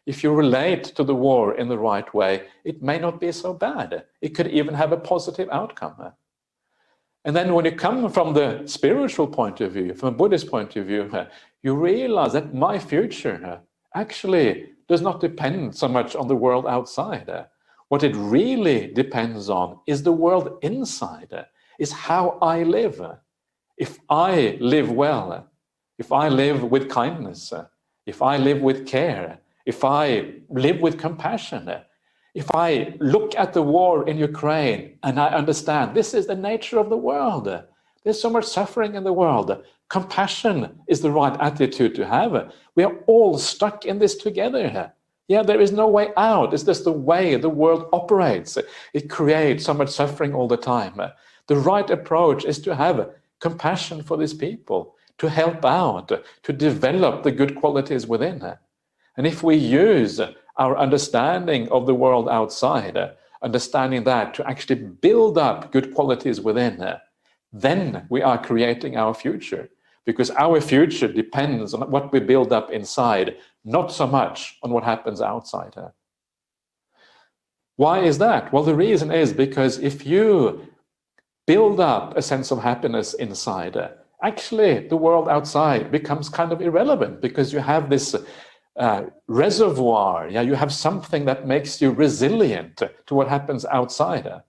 Speaker 2: If you relate to the war in the right way, it may not be so bad. It could even have a positive outcome. And then when you come from the spiritual point of view, from a Buddhist point of view, you realize that my future actually does not depend so much on the world outside. What it really depends on is the world inside, is how I live. If I live well, if I live with kindness, if I live with care, if I live with compassion, if I look at the war in Ukraine and I understand this is the nature of the world, there's so much suffering in the world, compassion is the right attitude to have. We are all stuck in this together. Yeah, there is no way out. It's just the way the world operates. It creates so much suffering all the time. The right approach is to have compassion for these people, to help out, to develop the good qualities within. And if we use our understanding of the world outside, understanding that to actually build up good qualities within, then we are creating our future. Because our future depends on what we build up inside, not so much on what happens outside. Why is that? Well, the reason is because if you build up a sense of happiness inside, actually the world outside becomes kind of irrelevant, because you have this reservoir. Yeah, you have something that makes you resilient to what happens outside.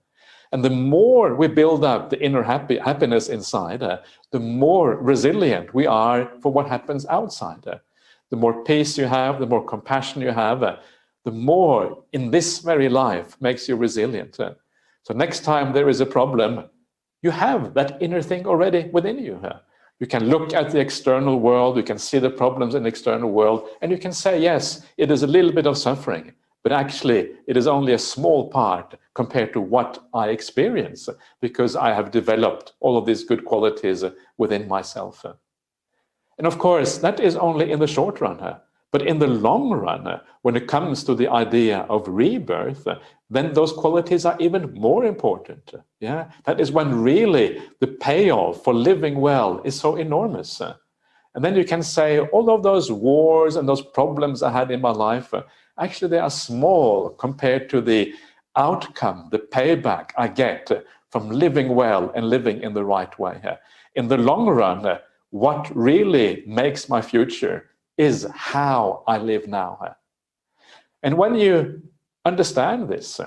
Speaker 2: And the more we build up the inner happiness inside, the more resilient we are for what happens outside. The more peace you have, the more compassion you have, the more in this very life makes you resilient. So next time there is a problem, you have that inner thing already within you. You can look at the external world, you can see the problems in the external world, and you can say, yes, it is a little bit of suffering, but actually it is only a small part compared to what I experience, because I have developed all of these good qualities within myself. And of course, that is only in the short run. But in the long run, when it comes to the idea of rebirth, then those qualities are even more important. Yeah, that is when really the payoff for living well is so enormous. And then you can say, all of those wars and those problems I had in my life, actually they are small compared to the outcome, the payback I get from living well and living in the right way. In the long run, what really makes my future is how I live now. And when you understand this,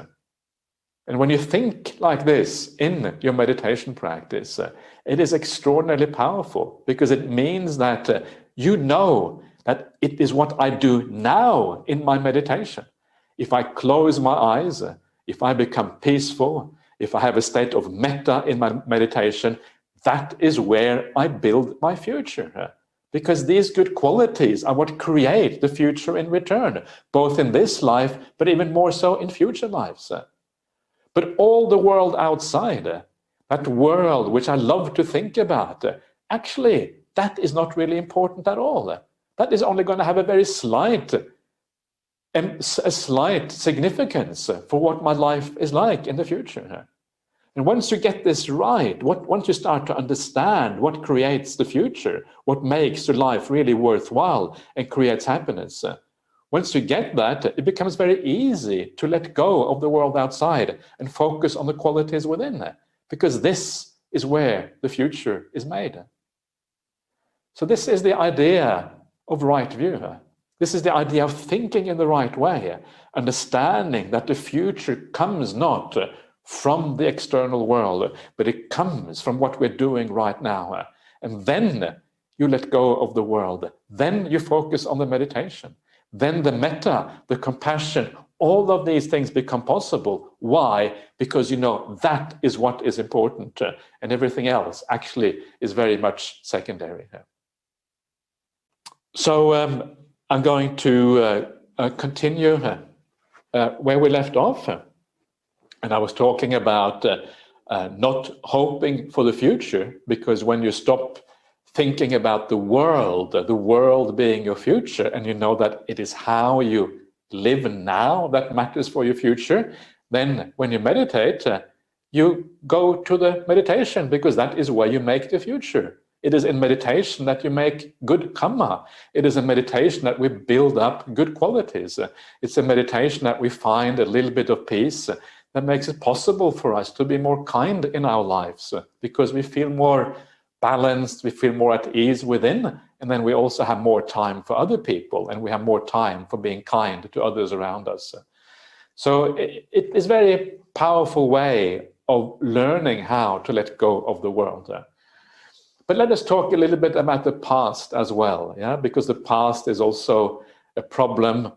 Speaker 2: and when you think like this in your meditation practice, it is extraordinarily powerful, because it means that you know that it is what I do now in my meditation. If I close my eyes, if I become peaceful, if I have a state of metta in my meditation, that is where I build my future. Because these good qualities are what create the future in return, both in this life, but even more so in future lives. But all the world outside, that world which I love to think about, actually, that is not really important at all. That is only going to have a very slight significance for what my life is like in the future. And once you get this right, once you start to understand what creates the future, what makes your life really worthwhile and creates happiness, once you get that, it becomes very easy to let go of the world outside and focus on the qualities within, because this is where the future is made. So this is the idea of right view. This is the idea of thinking in the right way, understanding that the future comes not from the external world, but it comes from what we're doing right now. And then you let go of the world. Then you focus on the meditation. Then the metta, the compassion, all of these things become possible. Why? Because you know that is what is important, and everything else actually is very much secondary. So I'm going to continue where we left off. And I was talking about not hoping for the future, because when you stop thinking about the world being your future, and you know that it is how you live now that matters for your future, then when you meditate, you go to the meditation, because that is where you make the future. It is in meditation that you make good karma. It is in meditation that we build up good qualities. It's in meditation that we find a little bit of peace that makes it possible for us to be more kind in our lives, because we feel more balanced, we feel more at ease within, and then we also have more time for other people, and we have more time for being kind to others around us. So it is a very powerful way of learning how to let go of the world. But let us talk a little bit about the past as well, because the past is also a problem.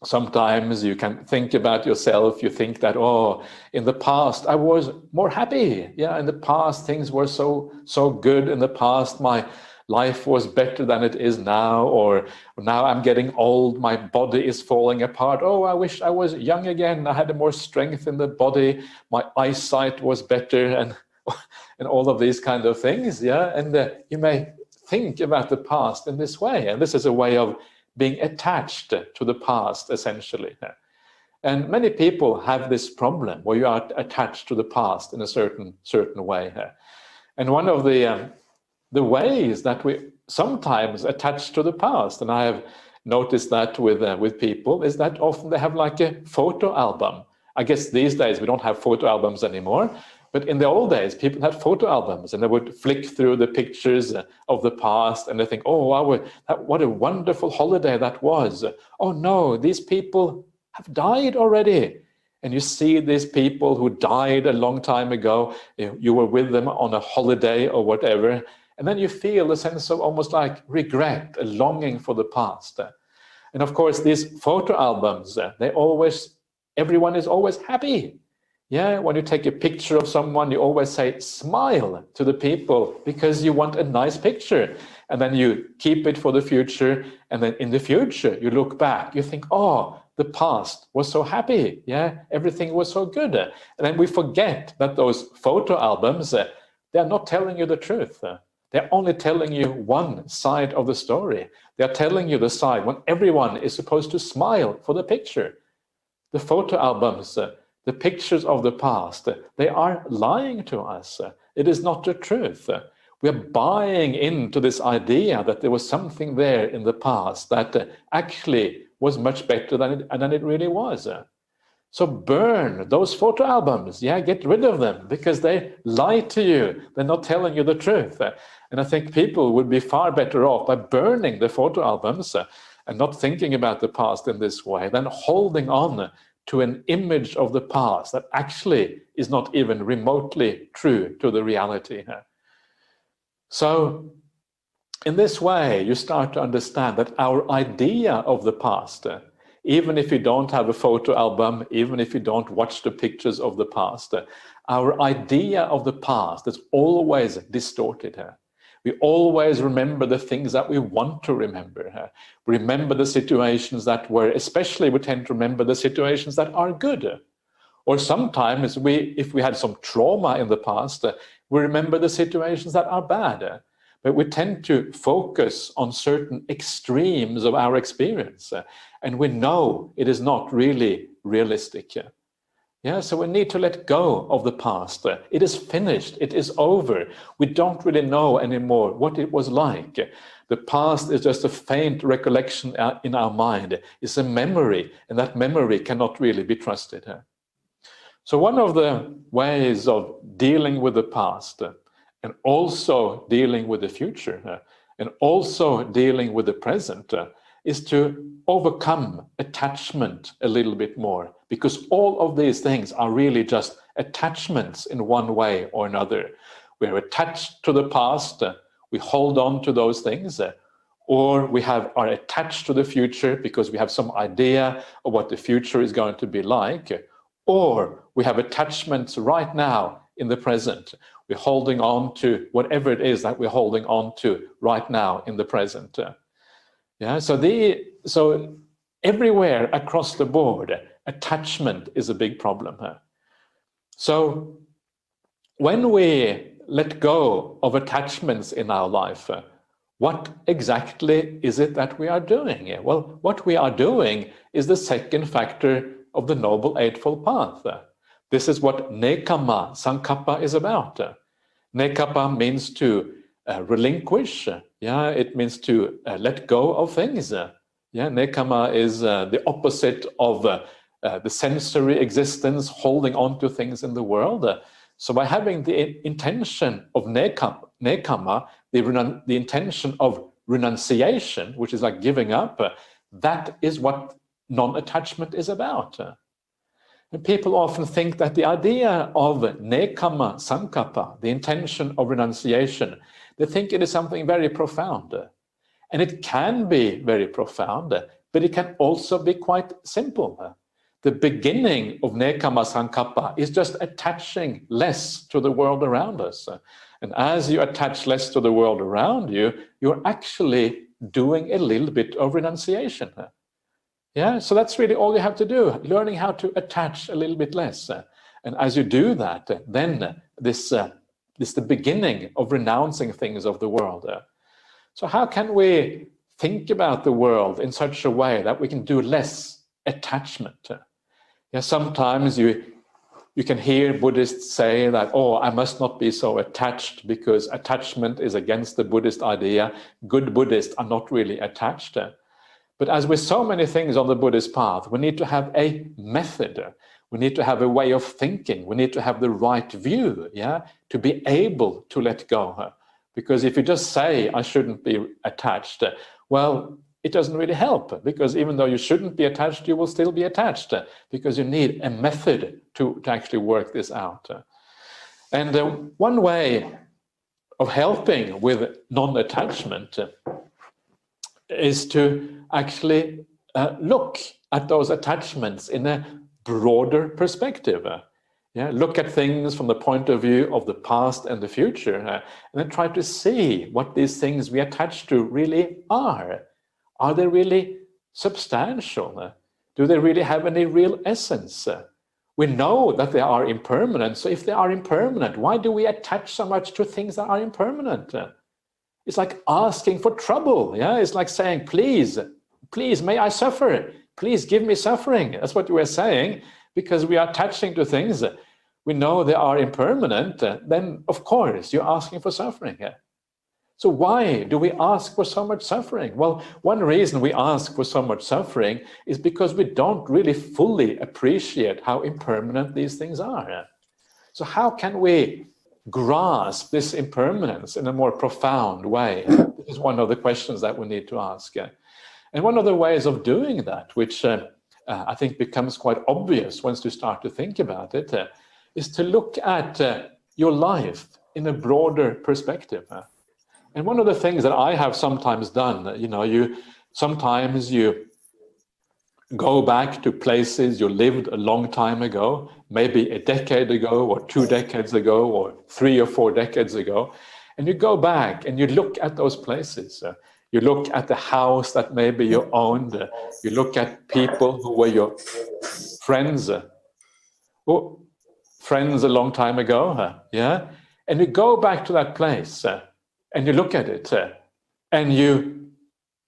Speaker 2: Sometimes you can think about yourself, you think that, oh, in the past I was more happy. In the past things were so good. In the past my life was better than it is now, or now I'm getting old, my body is falling apart. Oh, I wish I was young again. I had more strength in the body. My eyesight was better, and and all of these kind of things. Yeah, and you may think about the past in this way, and this is a way of being attached to the past, essentially. And many people have this problem where you are attached to the past in a certain way. And one of the ways that we sometimes attach to the past, and I have noticed that with people, is that often they have like a photo album. I guess these days we don't have photo albums anymore, but in the old days people had photo albums, and they would flick through the pictures of the past, and they think, oh, wow, what a wonderful holiday that was. Oh no, these people have died already. And you see these people who died a long time ago, you were with them on a holiday or whatever, and then you feel a sense of almost like regret, a longing for the past. And of course, these photo albums, everyone is always happy. Yeah, when you take a picture of someone, you always say, smile to the people, because you want a nice picture. And then you keep it for the future. And then in the future, you look back, you think, oh, the past was so happy. Yeah, everything was so good. And then we forget that those photo albums, they're not telling you the truth. They're only telling you one side of the story. They're telling you the side when everyone is supposed to smile for the picture. The photo albums, the pictures of the past, they are lying to us. It is not the truth. We're buying into this idea that there was something there in the past that actually was much better than it really was. So burn those photo albums. Yeah, get rid of them, because they lie to you. They're not telling you the truth. And I think people would be far better off by burning the photo albums and not thinking about the past in this way than holding on to an image of the past that actually is not even remotely true to the reality. So in this way, you start to understand that our idea of the past, even if you don't have a photo album, even if you don't watch the pictures of the past, our idea of the past is always distorted. We always remember the things that we want to remember. We remember the situations that were, especially we tend to remember the situations that are good. Or sometimes if we had some trauma in the past, we remember the situations that are bad. But we tend to focus on certain extremes of our experience, and we know it is not really realistic. Yeah, so we need to let go of the past. It is finished. It is over. We don't really know anymore what it was like. The past is just a faint recollection in our mind. It's a memory, and that memory cannot really be trusted. So one of the ways of dealing with the past and also dealing with the future and also dealing with the present is to overcome attachment a little bit more, because all of these things are really just attachments in one way or another. We're attached to the past, we hold on to those things, or we are attached to the future because we have some idea of what the future is going to be like, or we have attachments right now in the present. We're holding on to whatever it is that we're holding on to right now in the present. Yeah, so everywhere across the board, attachment is a big problem. So when we let go of attachments in our life, what exactly is it that we are doing? Well, what we are doing is the second factor of the Noble Eightfold Path. This is what Nekama Sankappa is about. Nekappa means to relinquish. Yeah, it means to let go of things. Yeah, Nekama is the opposite of the sensory existence, holding on to things in the world. So by having the intention of Nekama, the intention of renunciation, which is like giving up, that is what non-attachment is about. And people often think that the idea of nekama sankappa, the intention of renunciation, they think it is something very profound. And it can be very profound, but it can also be quite simple. The beginning of nekama sankappa is just attaching less to the world around us. And as you attach less to the world around you, you're actually doing a little bit of renunciation. Yeah, so that's really all you have to do, learning how to attach a little bit less. And as you do that, then this is the beginning of renouncing things of the world. So how can we think about the world in such a way that we can do less attachment? Yeah, sometimes you can hear Buddhists say that, oh, I must not be so attached because attachment is against the Buddhist idea. Good Buddhists are not really attached. But as with so many things on the Buddhist path, we need to have a method. We need to have a way of thinking. We need to have the right view, yeah, to be able to let go. Because if you just say, I shouldn't be attached, well, it doesn't really help, because even though you shouldn't be attached, you will still be attached, because you need a method to actually work this out. And one way of helping with non-attachment is to actually look at those attachments in a broader perspective. Yeah, look at things from the point of view of the past and the future, and then try to see what these things we attach to really are. Are they really substantial? Do they really have any real essence? We know that they are impermanent, so if they are impermanent, why do we attach so much to things that are impermanent? It's like asking for trouble. Yeah, it's like saying, please, please, may I suffer? Please give me suffering. That's what we're saying, because we are attaching to things. We know they are impermanent. Then, of course, you're asking for suffering. So why do we ask for so much suffering? Well, one reason we ask for so much suffering is because we don't really fully appreciate how impermanent these things are. So how can we grasp this impermanence in a more profound way? This is one of the questions that we need to ask. And one of the ways of doing that, which I think becomes quite obvious once you start to think about it, is to look at your life in a broader perspective. And one of the things that I have sometimes done, sometimes you go back to places you lived a long time ago, maybe a decade ago or 2 decades ago or 3 or 4 decades ago, and you go back and you look at those places. You look at the house that maybe you owned. You look at people who were your friends, friends a long time ago, yeah? And you go back to that place and you look at it and you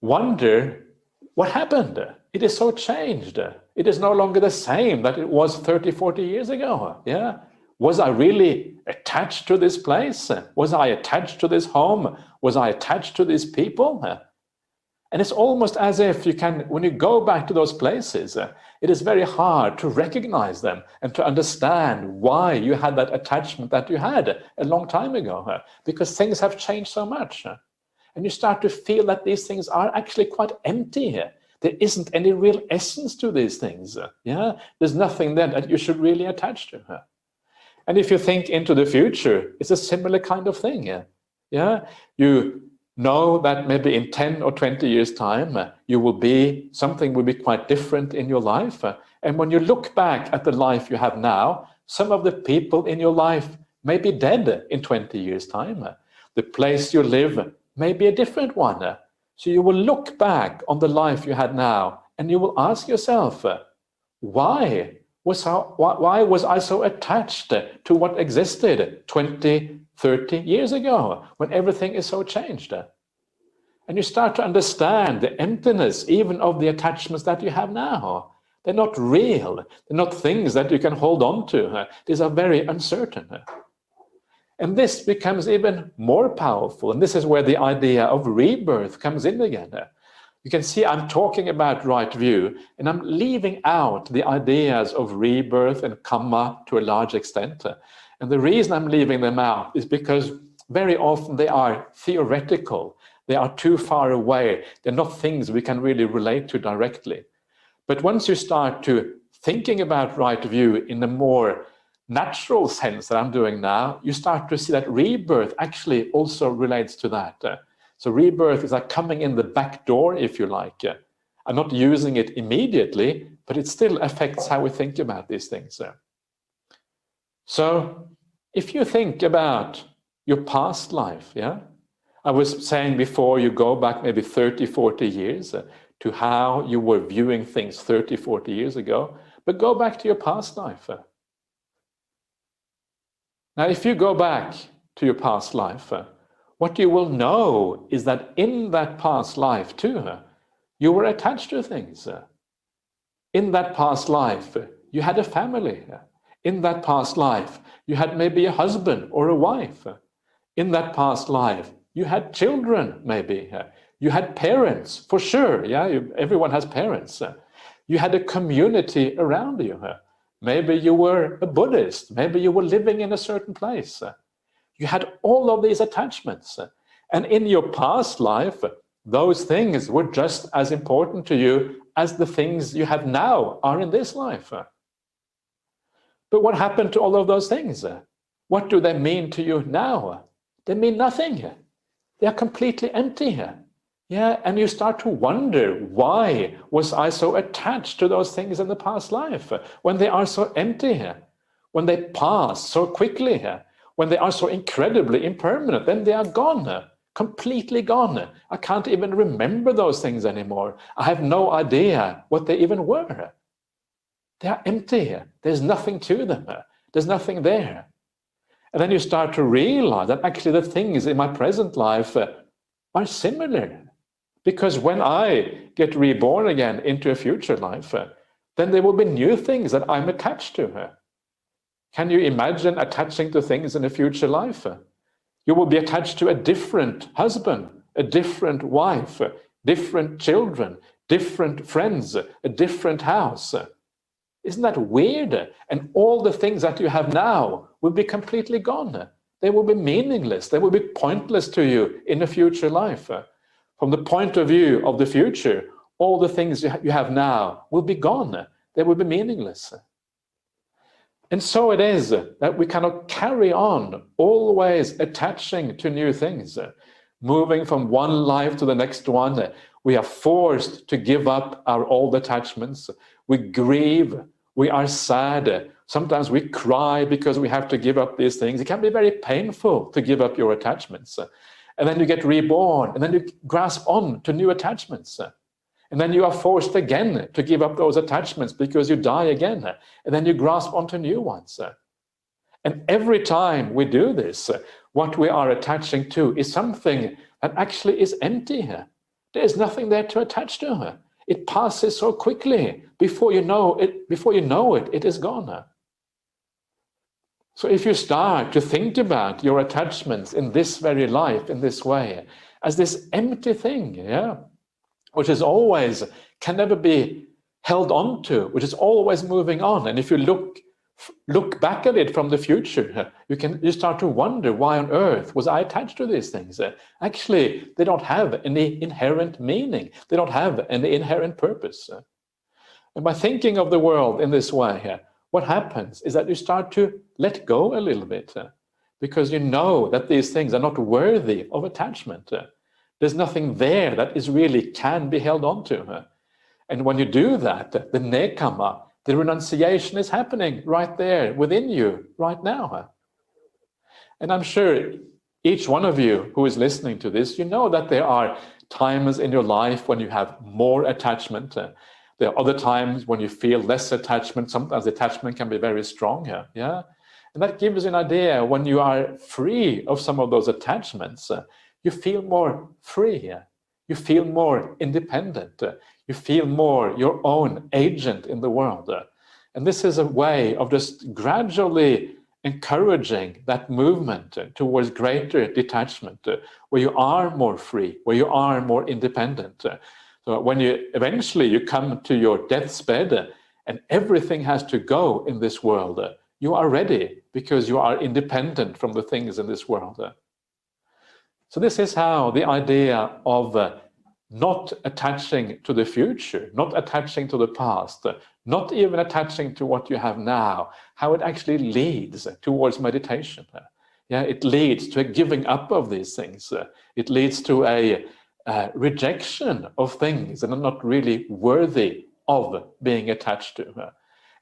Speaker 2: wonder, what happened? It is so changed. It is no longer the same that it was 30, 40 years ago. Yeah. Was I really attached to this place? Was I attached to this home? Was I attached to these people? And it's almost as if when you go back to those places, it is very hard to recognize them and to understand why you had that attachment that you had a long time ago, because things have changed so much. And you start to feel that these things are actually quite empty here. There isn't any real essence to these things. Yeah, there's nothing there that you should really attach to. And if you think into the future, it's a similar kind of thing. Yeah, you know that maybe in 10 or 20 years' time, something will be quite different in your life. And when you look back at the life you have now, some of the people in your life may be dead in 20 years' time. The place you live may be a different one. So you will look back on the life you had now and you will ask yourself, why was I so attached to what existed 20, 30 years ago when everything is so changed? And you start to understand the emptiness even of the attachments that you have now. They're not real. They're not things that you can hold on to. These are very uncertain. And this becomes even more powerful. And this is where the idea of rebirth comes in again. You can see I'm talking about right view, and I'm leaving out the ideas of rebirth and karma to a large extent. And the reason I'm leaving them out is because very often they are theoretical. They are too far away. They're not things we can really relate to directly. But once you start to thinking about right view in a more natural sense that I'm doing now, you start to see that rebirth actually also relates to that. So rebirth is like coming in the back door, if you like. I'm not using it immediately, but it still affects how we think about these things. So if you think about your past life, yeah? I was saying before, you go back maybe 30, 40 years to how you were viewing things 30, 40 years ago, but go back to your past life. Now, if you go back to your past life, what you will know is that in that past life too, you were attached to things. In that past life, you had a family. In that past life, you had maybe a husband or a wife. In that past life, you had children, maybe. You had parents, for sure. Yeah, everyone has parents. You had a community around you. Maybe you were a Buddhist. Maybe you were living in a certain place. You had all of these attachments. And in your past life, those things were just as important to you as the things you have now are in this life. But what happened to all of those things? What do they mean to you now? They mean nothing. They are completely empty. Yeah, and you start to wonder, why was I so attached to those things in the past life when they are so empty, when they pass so quickly, when they are so incredibly impermanent? Then they are gone, completely gone. I can't even remember those things anymore. I have no idea what they even were. They are empty. There's nothing to them. There's nothing there. And then you start to realize that actually the things in my present life are similar. Because when I get reborn again into a future life, then there will be new things that I'm attached to. Can you imagine attaching to things in a future life? You will be attached to a different husband, a different wife, different children, different friends, a different house. Isn't that weird? And all the things that you have now will be completely gone. They will be meaningless. They will be pointless to you in a future life. From the point of view of the future, all the things you have now will be gone. They will be meaningless. And so it is that we cannot carry on always attaching to new things. Moving from one life to the next one, we are forced to give up our old attachments. We grieve, we are sad. Sometimes we cry because we have to give up these things. It can be very painful to give up your attachments. And then you get reborn, and then you grasp on to new attachments. And then you are forced again to give up those attachments because you die again. And then you grasp onto new ones. And every time we do this, what we are attaching to is something that actually is empty. There is nothing there to attach to. It passes so quickly. Before you know it, it is gone. So if you start to think about your attachments in this very life, in this way, as this empty thing, yeah, which is always, can never be held on to, which is always moving on. And if you look back at it from the future, you start to wonder, why on earth was I attached to these things? Actually, they don't have any inherent meaning. They don't have any inherent purpose. And by thinking of the world in this way, what happens is that you start to let go a little bit, because you know that these things are not worthy of attachment. There's nothing there that is really can be held on to. And when you do that, the nekama, the renunciation is happening right there within you right now. And I'm sure each one of you who is listening to this, you know that there are times in your life when you have more attachment. There are other times when you feel less attachment. Sometimes attachment can be very strong. Yeah? And that gives you an idea. When you are free of some of those attachments, you feel more free. You feel more independent. You feel more your own agent in the world. And this is a way of just gradually encouraging that movement towards greater detachment, where you are more free, where you are more independent. So when you eventually come to your death's bed and everything has to go in this world, you are ready because you are independent from the things in this world. So this is how the idea of not attaching to the future, not attaching to the past, not even attaching to what you have now, how it actually leads towards meditation. Yeah, it leads to a giving up of these things. It leads to a rejection of things that are not really worthy of being attached to.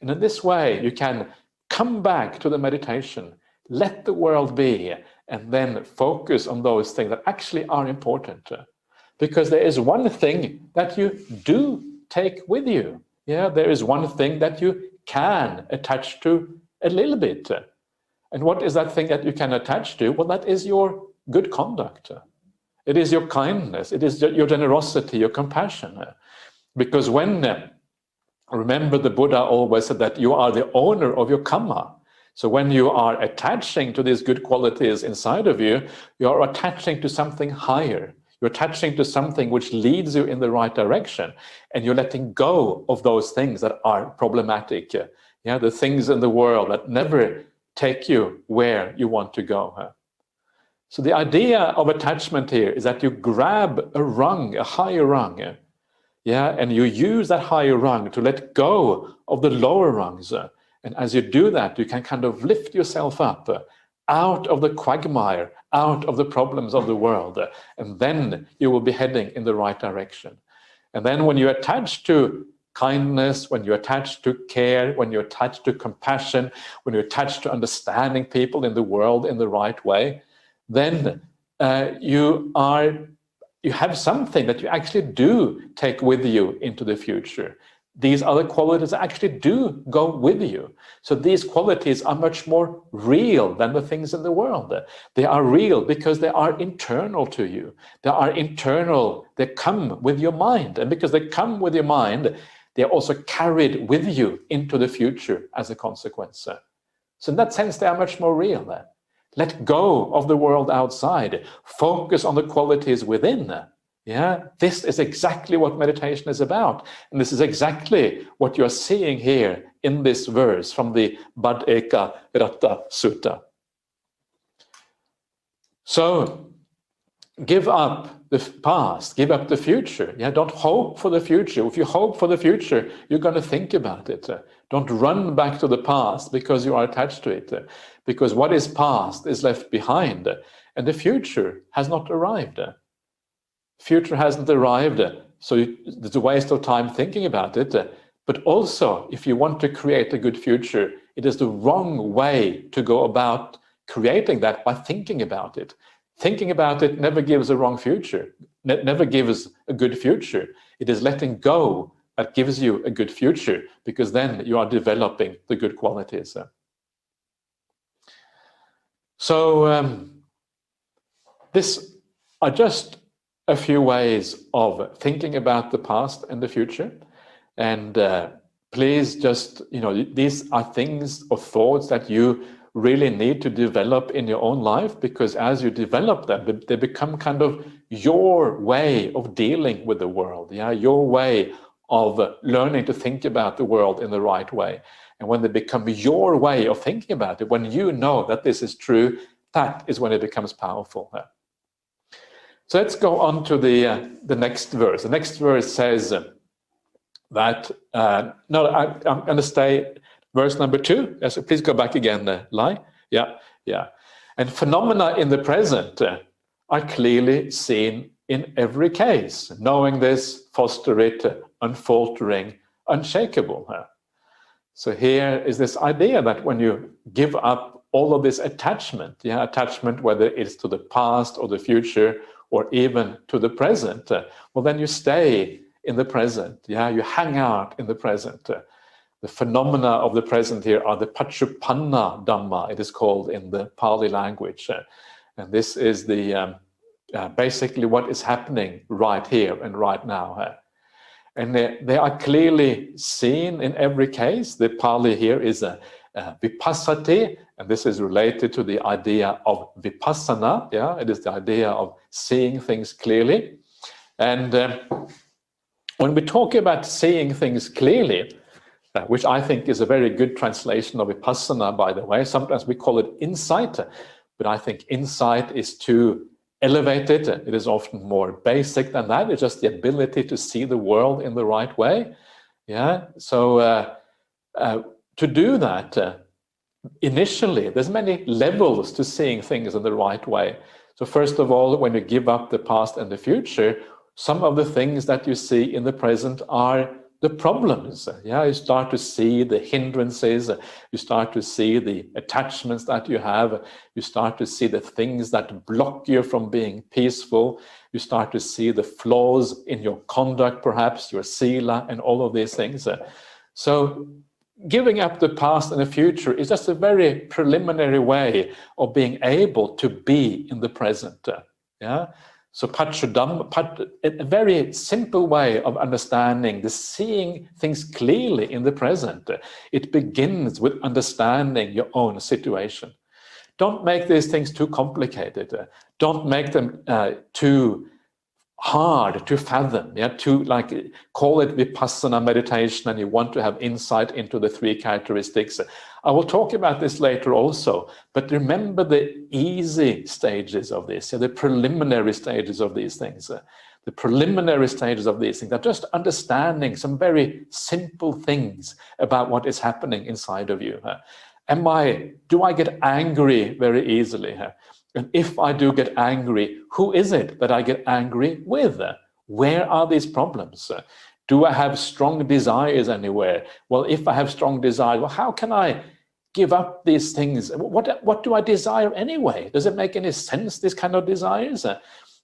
Speaker 2: And in this way, you can come back to the meditation, let the world be, and then focus on those things that actually are important. Because there is one thing that you do take with you. Yeah, there is one thing that you can attach to a little bit. And what is that thing that you can attach to? Well, that is your good conduct. It is your kindness. It is your generosity, your compassion. Because remember, the Buddha always said that you are the owner of your karma. So when you are attaching to these good qualities inside of you, you are attaching to something higher. You're attaching to something which leads you in the right direction, and you're letting go of those things that are problematic. Yeah, the things in the world that never take you where you want to go. So the idea of attachment here is that you grab a rung, a higher rung, and you use that higher rung to let go of the lower rungs. And as you do that, you can kind of lift yourself up out of the quagmire, out of the problems of the world, and then you will be heading in the right direction. And then when you attach to kindness, when you attach to care, when you attach to compassion, when you attach to understanding people in the world in the right way, then you have something that you actually do take with you into the future. These other qualities actually do go with you. So these qualities are much more real than the things in the world. They are real because they are internal to you. They are internal, they come with your mind. And because they come with your mind, they are also carried with you into the future as a consequence. So in that sense, they are much more real. Let go of the world outside. Focus on the qualities within. Yeah, this is exactly what meditation is about. And this is exactly what you're seeing here in this verse from the Bad Eka Ratta Sutta. So give up the past, give up the future. Yeah, don't hope for the future. If you hope for the future, you're going to think about it. Don't run back to the past because you are attached to it. Because what is past is left behind, and the future has not arrived. Future hasn't arrived, so it's a waste of time thinking about it. But also, if you want to create a good future, it is the wrong way to go about creating that by thinking about it. Thinking about it never gives a wrong future, never gives a good future. It is letting go that gives you a good future, because then you are developing the good qualities. So this are just a few ways of thinking about the past and the future. And please just, these are things or thoughts that you really need to develop in your own life, because as you develop them, they become kind of your way of dealing with the world, your way of learning to think about the world in the right way. And when they become your way of thinking about it, when you know that this is true, that is when it becomes powerful. So let's go on to the next verse. The next verse says that, I'm going to stay verse number 2. Yes, please go back again, Lai. Yeah. And phenomena in the present are clearly seen in every case. Knowing this, foster it, unfaltering, unshakable. So here is this idea that when you give up all of this attachment, attachment whether it's to the past or the future, or even to the present, well, then you stay in the present. You hang out in the present. The phenomena of the present here are the Pachupanna Dhamma, it is called in the Pali language. And this is the basically what is happening right here and right now. And they are clearly seen in every case. The Pali here is vipassati, and this is related to the idea of vipassana. It is the idea of seeing things clearly. And when we talk about seeing things clearly, which I think is a very good translation of vipassana, by the way, sometimes we call it insight, but I think insight is too elevated. It is often more basic than that. It's just the ability to see the world in the right way. So to do that, initially, there's many levels to seeing things in the right way. So first of all, when you give up the past and the future, some of the things that you see in the present are the problems. Yeah, you start to see the hindrances, you start to see the attachments that you have, you start to see the things that block you from being peaceful, you start to see the flaws in your conduct, perhaps your sila, and all of these things. So giving up the past and the future is just a very preliminary way of being able to be in the present. Yeah. So a very simple way of understanding the seeing things clearly in the present. It begins with understanding your own situation. Don't make these things too complicated. Don't make them too hard to fathom, yeah, to like call it vipassana meditation and you want to have insight into the three characteristics. I will talk about this later also, but remember the easy stages of this, the preliminary stages of these things. The preliminary stages of these things are just understanding some very simple things about what is happening inside of you. Do I get angry very easily? And if I do get angry, who is it that I get angry with? Where are these problems? Do I have strong desires anywhere? Well, if I have strong desires, well, how can I give up these things? What do I desire anyway? Does it make any sense, these kind of desires?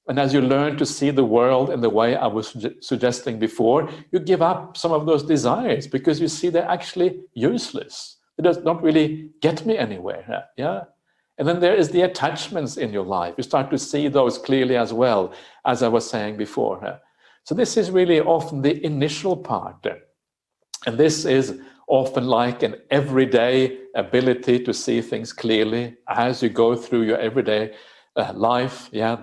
Speaker 2: And as you learn to see the world in the way I was suggesting before, you give up some of those desires because you see they're actually useless. It does not really get me anywhere. Yeah. And then there is the attachments in your life. You start to see those clearly as well, as I was saying before. So this is really often the initial part. And this is often like an everyday ability to see things clearly as you go through your everyday life. Yeah,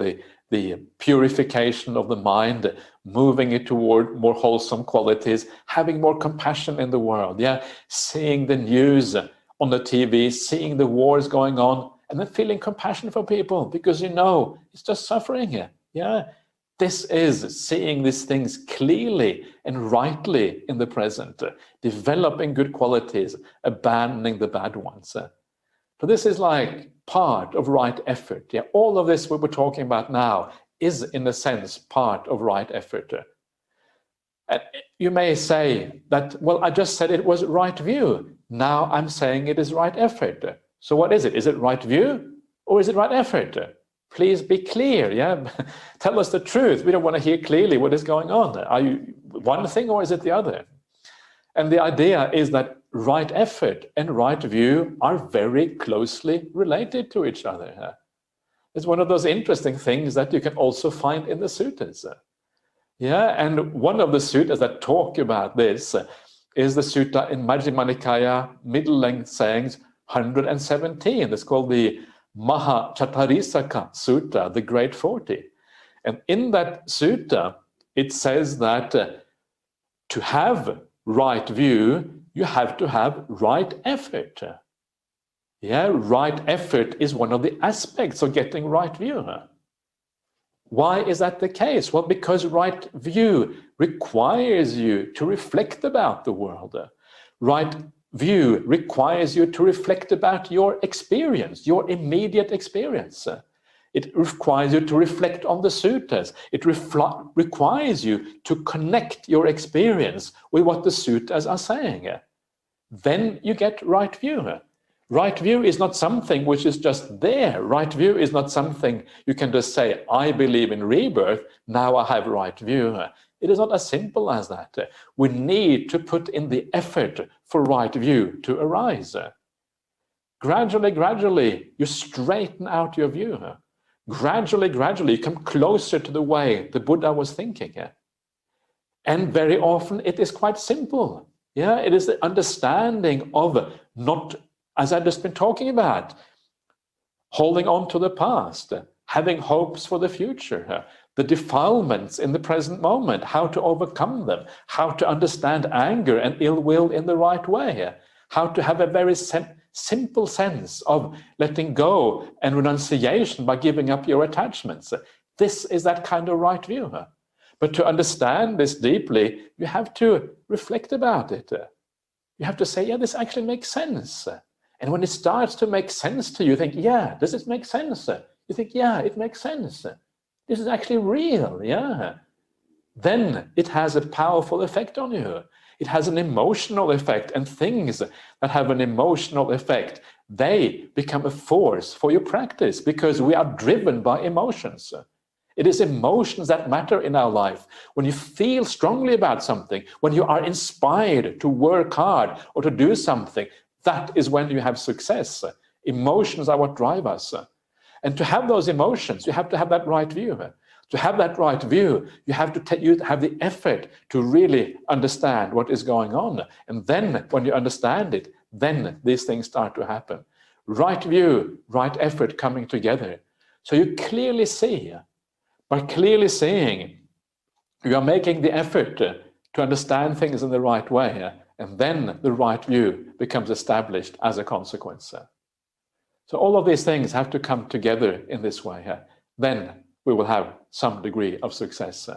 Speaker 2: the purification of the mind, moving it toward more wholesome qualities, having more compassion in the world. Yeah, seeing the news on the TV, seeing the wars going on, and then feeling compassion for people because you know it's just suffering here. Yeah, this is seeing these things clearly and rightly in the present, developing good qualities, abandoning the bad ones. So this is like part of right effort. Yeah, all of this we were talking about now is in a sense part of right effort. And you may say that, well, I just said it was right view. Now I'm saying it is right effort. So what is it? Is it right view or is it right effort? Please be clear, yeah? Tell us the truth. We don't want to hear clearly what is going on. Are you one thing or is it the other? And the idea is that right effort and right view are very closely related to each other. It's one of those interesting things that you can also find in the suttas. Yeah, and one of the suttas that talk about this is the sutta in Majjhima Nikaya, middle-length sayings, 117. It's called the Maha Chatarisaka Sutta, the Great 40. And in that sutta, it says that to have right view, you have to have right effort. Yeah, right effort is one of the aspects of getting right view. Why is that the case? Well, because right view requires you to reflect about the world. Right view requires you to reflect about your experience, your immediate experience. It requires you to reflect on the suttas. It requires you to connect your experience with what the suttas are saying. Then you get right view. Right view is not something which is just there. Right view is not something you can just say, I believe in rebirth, now I have right view. It is not as simple as that. We need to put in the effort for right view to arise. Gradually, you straighten out your view. Gradually, you come closer to the way the Buddha was thinking. And very often it is quite simple. Yeah, it is the understanding of not, as I've just been talking about, holding on to the past, having hopes for the future, the defilements in the present moment, how to overcome them, how to understand anger and ill will in the right way, how to have a very simple sense of letting go and renunciation by giving up your attachments. This is that kind of right view. But to understand this deeply, you have to reflect about it. You have to say, yeah, this actually makes sense. And when it starts to make sense to you, you think, yeah, does it make sense? You think, yeah, it makes sense. This is actually real, yeah. then it has a powerful effect on you. It has an emotional effect, and things that have an emotional effect, they become a force for your practice, because we are driven by emotions. It is emotions that matter in our life. When you feel strongly about something, when you are inspired to work hard or to do something, that is when you have success. Emotions are what drive us. And to have those emotions, you have to have that right view. To have that right view, you have to have the effort to really understand what is going on. And then when you understand it, then these things start to happen. Right view, right effort coming together. So you clearly see, by clearly seeing, you are making the effort to understand things in the right way, and then the right view becomes established as a consequence. So all of these things have to come together in this way. Then we will have some degree of success.